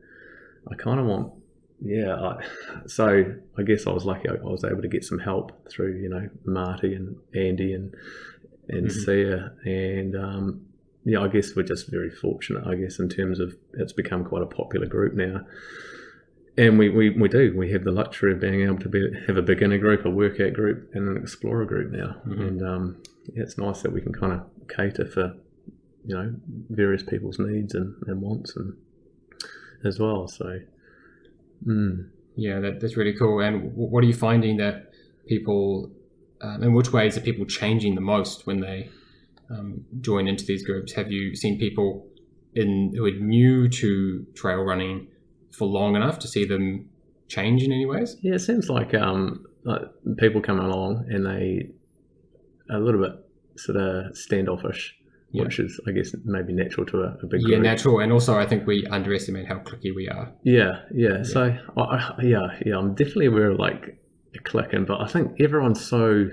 I kind of want, so I guess I was lucky. I was able to get some help through, Marty and Andy and Sia, and I guess we're just very fortunate, I guess, in terms of it's become quite a popular group now. And we have the luxury of being able to have a beginner group, a workout group, and an explorer group now. And it's nice that we can kind of cater for various people's needs and wants and as well. So that's really cool. And what are you finding that people, in which ways are people changing the most when they join into these groups? Have you seen people who are new to trail running for long enough to see them change in any ways? Yeah, it seems like people come along and they are a little bit sort of standoffish, which is, I guess, maybe natural to a big group. Yeah, natural, and also I think we underestimate how cliquey we are. Yeah. So, I'm definitely aware of like a clicking, but I think everyone's so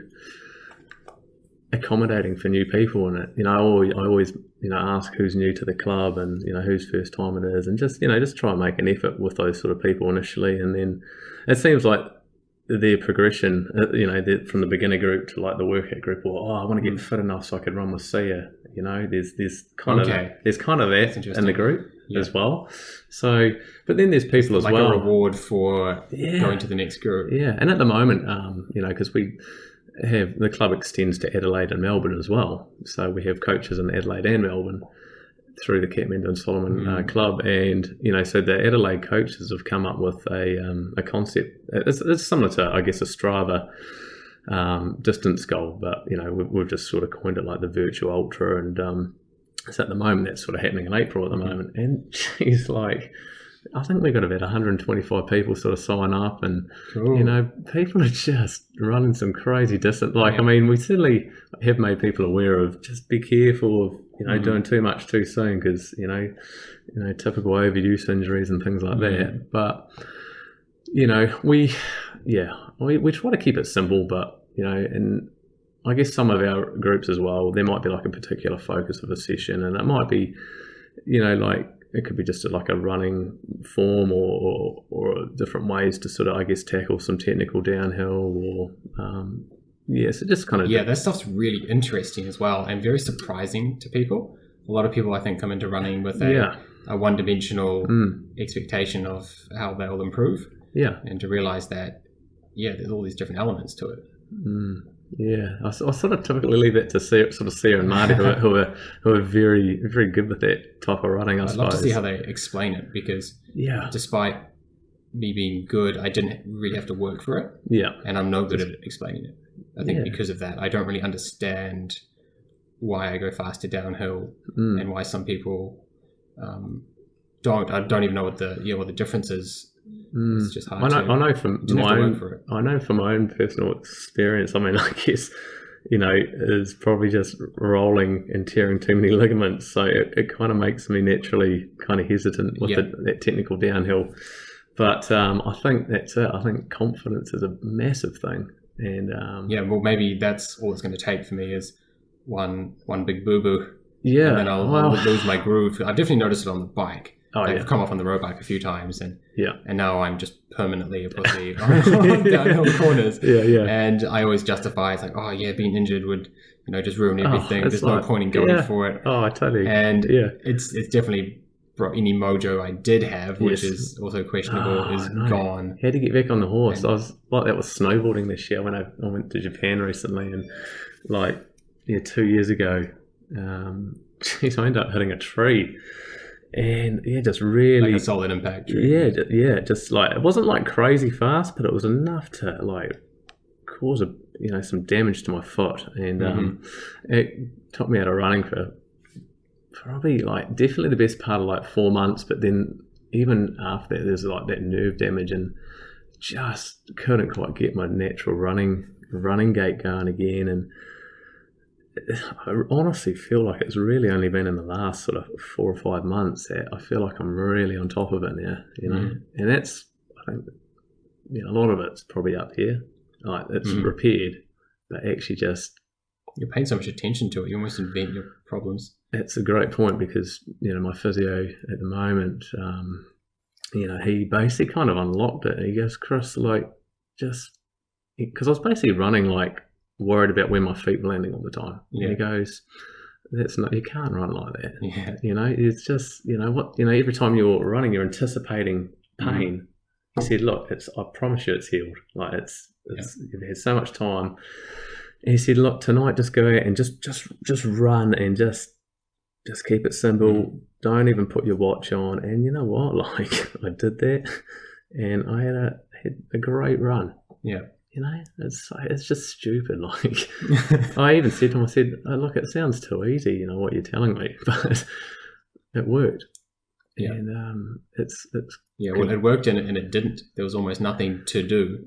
accommodating for new people, and I always ask who's new to the club, and whose first time it is, and just try and make an effort with those sort of people initially, and then it seems like their progression, from the beginner group to like the workout group, or I want to get fit enough so I could run with Sia. There's kind of that in the group as well. So, but then there's people as like well. Like a reward for going to the next group. Yeah, and at the moment, because we have the club extends to Adelaide and Melbourne as well. So we have coaches in Adelaide and Melbourne through the Kathmandu-Salomon Club, and so the Adelaide coaches have come up with a concept. It's similar to, I guess, a Strava distance goal, but we've just sort of coined it like the virtual ultra, and so at the moment that's sort of happening in April at the moment, and geez, like I think we got about 125 people sort of sign up, and cool. People are just running some crazy distance. Like, I mean, we certainly have made people aware of just be careful of doing too much too soon, because typical overuse injuries and things like that. But we try to keep it simple, but and I guess some of our groups as well, there might be like a particular focus of a session, and it might be like it could be just like a running form or different ways to sort of, I guess, tackle some technical downhill or so just kind of that stuff's really interesting as well, and very surprising to people. A lot of people, I think, come into running with a one-dimensional expectation of how they'll improve, and to realize that there's all these different elements to it. I sort of typically leave it to Sarah and Marty, who are very, very good with that type of running. I'd love to see how they explain it, because despite me being good, I didn't really have to work for it. And I'm no good at explaining it. I think because of that, I don't really understand why I go faster downhill and why some people don't. I don't even know what the difference is. It's just hard. I know from my own personal experience. I mean, I guess is probably just rolling and tearing too many ligaments, so it kind of makes me naturally kind of hesitant with that technical downhill. But I think that's it. I think confidence is a massive thing, and well, maybe that's all it's going to take for me is one big boo boo. And then I'll lose my groove. I've definitely noticed it on the bike. I've come off on the road bike a few times, and now I'm just permanently a pussy on downhill corners. And I always justify, it's like, being injured would just ruin everything. There's no point in going for it. I totally. And it's definitely brought any mojo I did have, which is also questionable, is gone. Had to get back on the horse. I was like that with snowboarding this year when I went to Japan recently, and 2 years ago, I ended up hitting a tree. And just really like a solid impact tree. Just like it wasn't like crazy fast, but it was enough to like cause some damage to my foot, and it took me out of running for probably definitely the best part of 4 months. But then even after that, there's that nerve damage, and just couldn't quite get my natural running gait going again. And I honestly feel like it's really only been in the last sort of 4 or 5 months that I feel like I'm really on top of it now, and that's, I think, a lot of it's probably up here. It's repaired, but actually just... You're paying so much attention to it, you almost invent your problems. That's a great point, because, my physio at the moment, he basically kind of unlocked it. He goes, Chris, because I was basically running worried about where my feet were landing all the time. And he goes, "That's not. You can't run like that. It's just every time you're running, you're anticipating pain." He said, "Look, I promise you, it's healed. You've had so much time." And he said, "Look, tonight, just go out and just run and just keep it simple. Don't even put your watch on." And you know what? I did that, and I had a great run. It's just stupid. I even said to him, I said, "Look, it sounds too easy, what you're telling me," but it worked. And it's well, it worked and it didn't. There was almost nothing to do.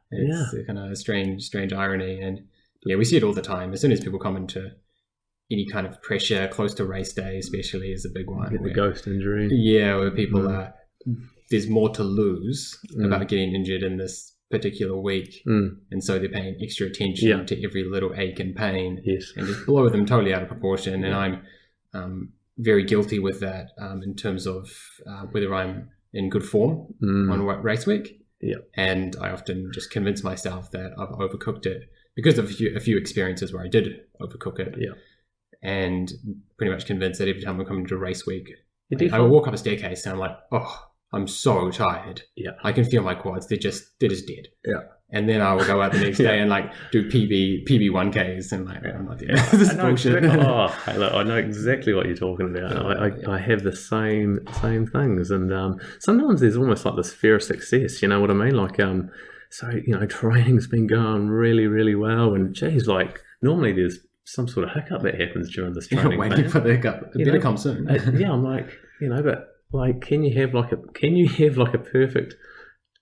It's kind of a strange irony, and we see it all the time. As soon as people come into any kind of pressure close to race day, especially, is a big one. Get the ghost injury. Where people are, there's more to lose about getting injured in this particular week, and so they're paying extra attention to every little ache and pain, and just blow them totally out of proportion. And I'm very guilty with that in terms of whether I'm in good form on race week, Yeah. And I often just convince myself that I've overcooked it because of a few experiences where I did overcook it. Yeah. And pretty much convinced that every time I'm coming to a race week, You I would walk up a staircase and I'm like, oh, I'm so tired. Yeah. I can feel my quads. They're just dead. Yeah. And then I will go out the next day and like do PB 1Ks and like, I'm like, this is bullshit. Hey, look, I know exactly what you're talking about. I have the same things, and sometimes there's almost like this fear of success. You know what I mean? Like, so training's been going really, really well, and geez, like normally there's some sort of hiccup that happens during this training. Waiting for the hiccup. It better come soon. Yeah, I'm like, but like, can you have like a perfect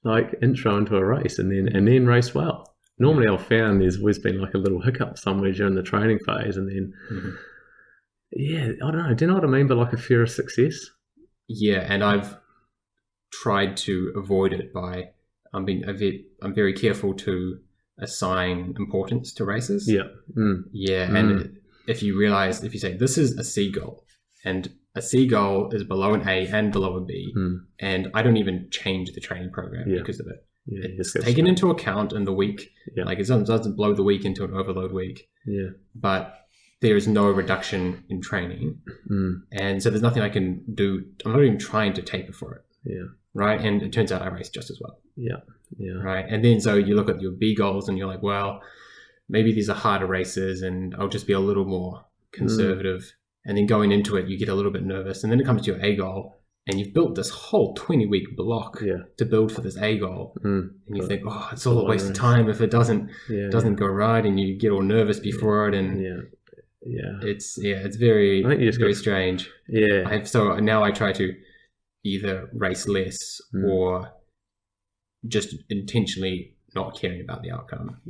like intro into a race and then race well? Normally I've found there's always been like a little hiccup somewhere during the training phase, and then I don't know, do you know what I mean by like a fear of success? Yeah, and I've tried to avoid it by I'm very careful to assign importance to races. And if you say this is a C goal, and a C goal is below an A and below a B, and I don't even change the training program because of it. It's taken into account in the week. Like it doesn't blow the week into an overload week. But there is no reduction in training. And so there's nothing I can do. I'm not even trying to taper for it. Right. And it turns out I race just as well. Right. And then so you look at your B goals and you're like, well, maybe these are harder races and I'll just be a little more conservative. And then going into it, you get a little bit nervous. And then it comes to your A goal, and you've built this whole 20-week block to build for this A goal. And you think, oh, it's all a waste of time if it doesn't go right, and you get all nervous before it. And it's very, very strange. So now I try to either race less or just intentionally not caring about the outcome.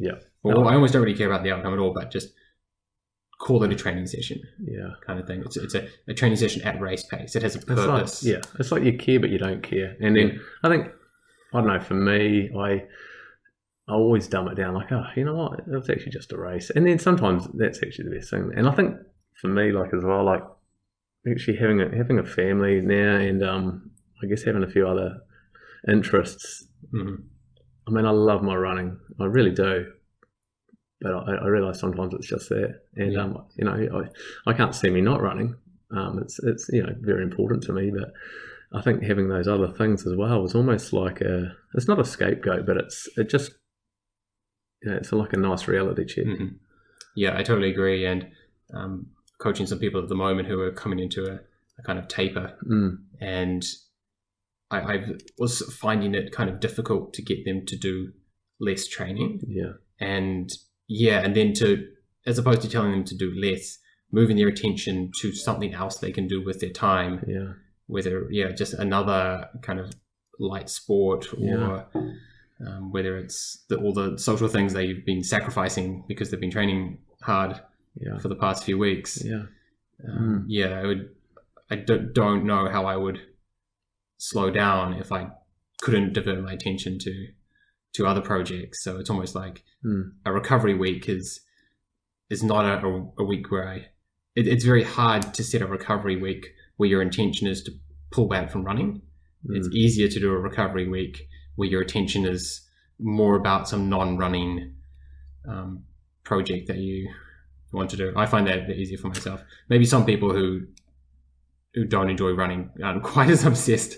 Well, I almost don't really care about the outcome at all, but just call it a training session, kind of thing. It's a training session at race pace. It has a purpose. It's like you care, but you don't care. And then I think, I don't know, for me, I always dumb it down like, oh, you know what, it was actually just a race. And then sometimes that's actually the best thing. And I think for me, like as well, like actually having a family now, and I guess having a few other interests. I mean, I love my running. I really do. But I realise sometimes it's just that, and I can't see me not running. It's very important to me, but I think having those other things as well is almost like it's not a scapegoat, but it's like a nice reality check. Yeah, I totally agree. And coaching some people at the moment who are coming into a kind of taper, and I was finding it kind of difficult to get them to do less training. And then as opposed to telling them to do less, moving their attention to something else they can do with their time. Whether just another kind of light sport, or whether it's all the social things they've been sacrificing because they've been training hard for the past few weeks. I don't know how I would slow down if I couldn't divert my attention to other projects. So it's almost like a recovery week is not a week where it's very hard to set a recovery week where your intention is to pull back from running. It's easier to do a recovery week where your attention is more about some non-running project that you want to do. I find that a bit easier for myself. Maybe some people who don't enjoy running aren't quite as obsessed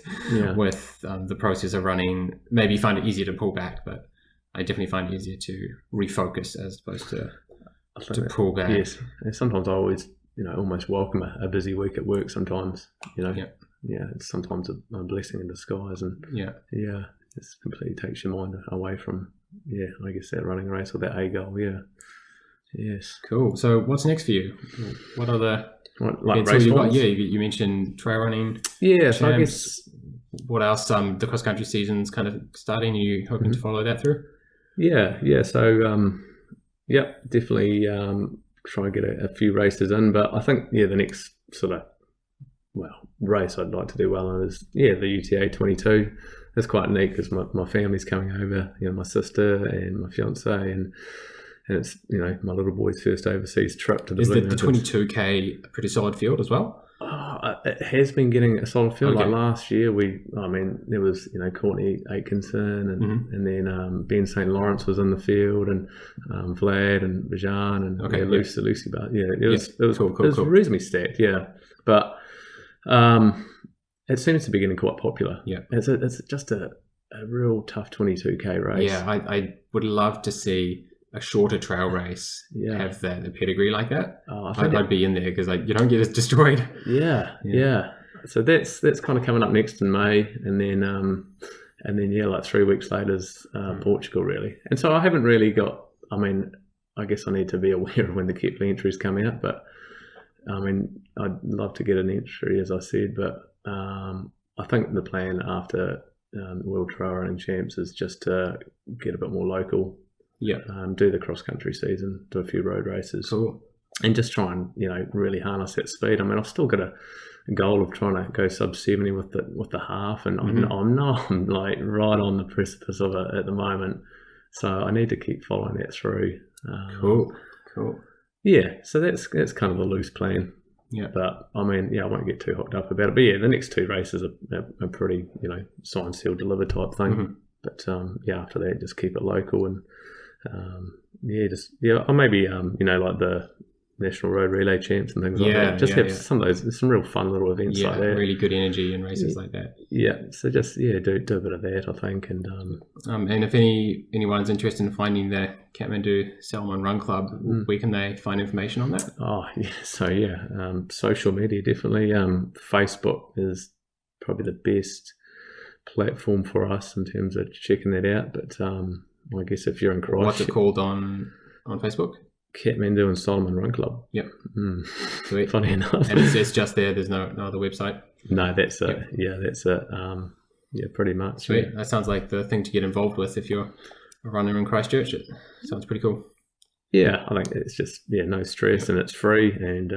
with the process of running, maybe find it easier to pull back, but I definitely find it easier to refocus as opposed to pull back. Yes, and sometimes I always, almost welcome a busy week at work sometimes, it's sometimes a blessing in disguise, and it completely takes your mind away from, I guess that running race or that A goal, Yes. Cool. So what's next for you? What are the... Like race forms? You mentioned trail running. So I guess what else? The cross country season's kind of starting. Are you hoping to follow that through? So definitely try and get a few races in. But I think the next sort of race I'd like to do well in is the UTA 22. It's quite neat because my family's coming over. My sister and my fiance and it's my little boy's first overseas trip to the. Is the 22K a pretty solid field as well? It has been getting a solid field. Okay. Like last year, there was Courtney Atkinson and then Ben St. Lawrence was in the field, and Vlad and Rajan and Lucy. But it was cool. reasonably stacked. Yeah, but it seems to be getting quite popular. Yeah, it's just a real tough 22k race. Yeah, I would love to see a shorter trail race have the pedigree like that. I'd be in there because you don't get as destroyed. Yeah. So that's kind of coming up next in May, and then like 3 weeks later is Portugal really. And so I haven't really got. I mean, I guess I need to be aware of when the Kepley entries come out, but I mean, I'd love to get an entry as I said, but I think the plan after World Trail Running Champs is just to get a bit more local. Yeah. Do the cross country season, do a few road races, cool, and just try and really harness that speed. I mean, I've still got a goal of trying to go sub 70 with the half, and I'm like right on the precipice of it at the moment. So I need to keep following that through. Cool. Yeah, so that's kind of a loose plan. Yeah, but I mean, I won't get too hooked up about it. But yeah, the next 2 races are pretty signed, sealed, delivered type thing. But after that, just keep it local and. Or maybe like the National Road Relay Champs and things like that. Just have some of those. There's some real fun little events like that. Really good energy in races like that. Yeah, so just do a bit of that, I think. And if anyone's interested in finding the Kathmandu-Salomon Run Club, where can they find information on that? Oh yeah, so social media definitely. Facebook is probably the best platform for us in terms of checking that out. But I guess if you're in Christchurch... What's it called on Facebook? Kathmandu-Salomon Run Club. Yep. Sweet. Funny enough. And it's just there. There's no other website? No, that's it. Yep. Yeah, that's it. Pretty much. Sweet. Yeah. That sounds like the thing to get involved with if you're a runner in Christchurch. It sounds pretty cool. Yeah, I think it's just, no stress and it's free. And,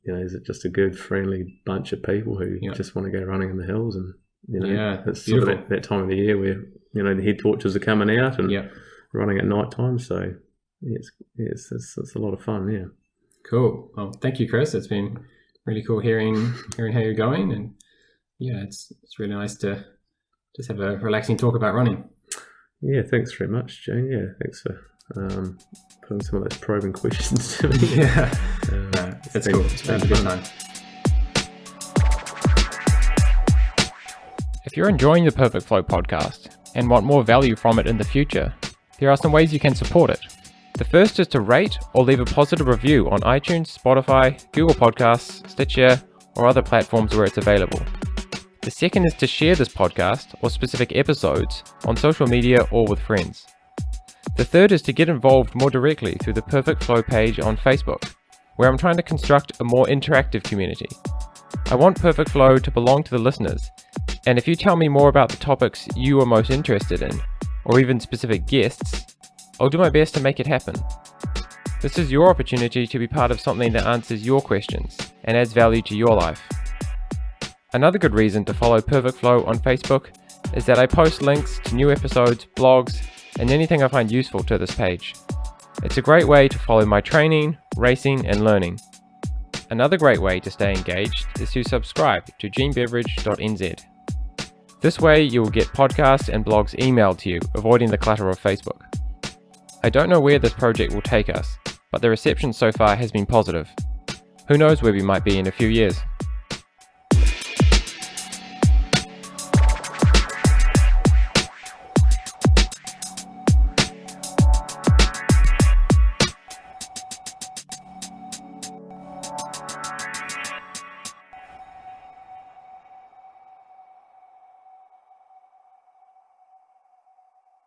is it just a good, friendly bunch of people who just want to go running in the hills and... it's sort of that time of the year where the head torches are coming out and running at night time. So it's a lot of fun. Yeah. Cool. Well, thank you, Chris. It's been really cool hearing how you're going, and it's really nice to just have a relaxing talk about running. Yeah. Thanks very much, Jane. Yeah. Thanks for putting some of those probing questions to me. That's cool. It's been a good time. If you're enjoying the Perfect Flow podcast and want more value from it in the future, there are some ways you can support it. The first is to rate or leave a positive review on iTunes, Spotify, Google Podcasts, Stitcher, or other platforms where it's available. The second is to share this podcast or specific episodes on social media or with friends. The third is to get involved more directly through the Perfect Flow page on Facebook, where I'm trying to construct a more interactive community. I want Perfect Flow to belong to the listeners, and if you tell me more about the topics you are most interested in, or even specific guests, I'll do my best to make it happen. This is your opportunity to be part of something that answers your questions and adds value to your life. Another good reason to follow Perfect Flow on Facebook is that I post links to new episodes, blogs, and anything I find useful to this page. It's a great way to follow my training, racing, and learning. Another great way to stay engaged is to subscribe to beveridge.nz. This way you will get podcasts and blogs emailed to you, avoiding the clutter of Facebook. I don't know where this project will take us, but the reception so far has been positive. Who knows where we might be in a few years.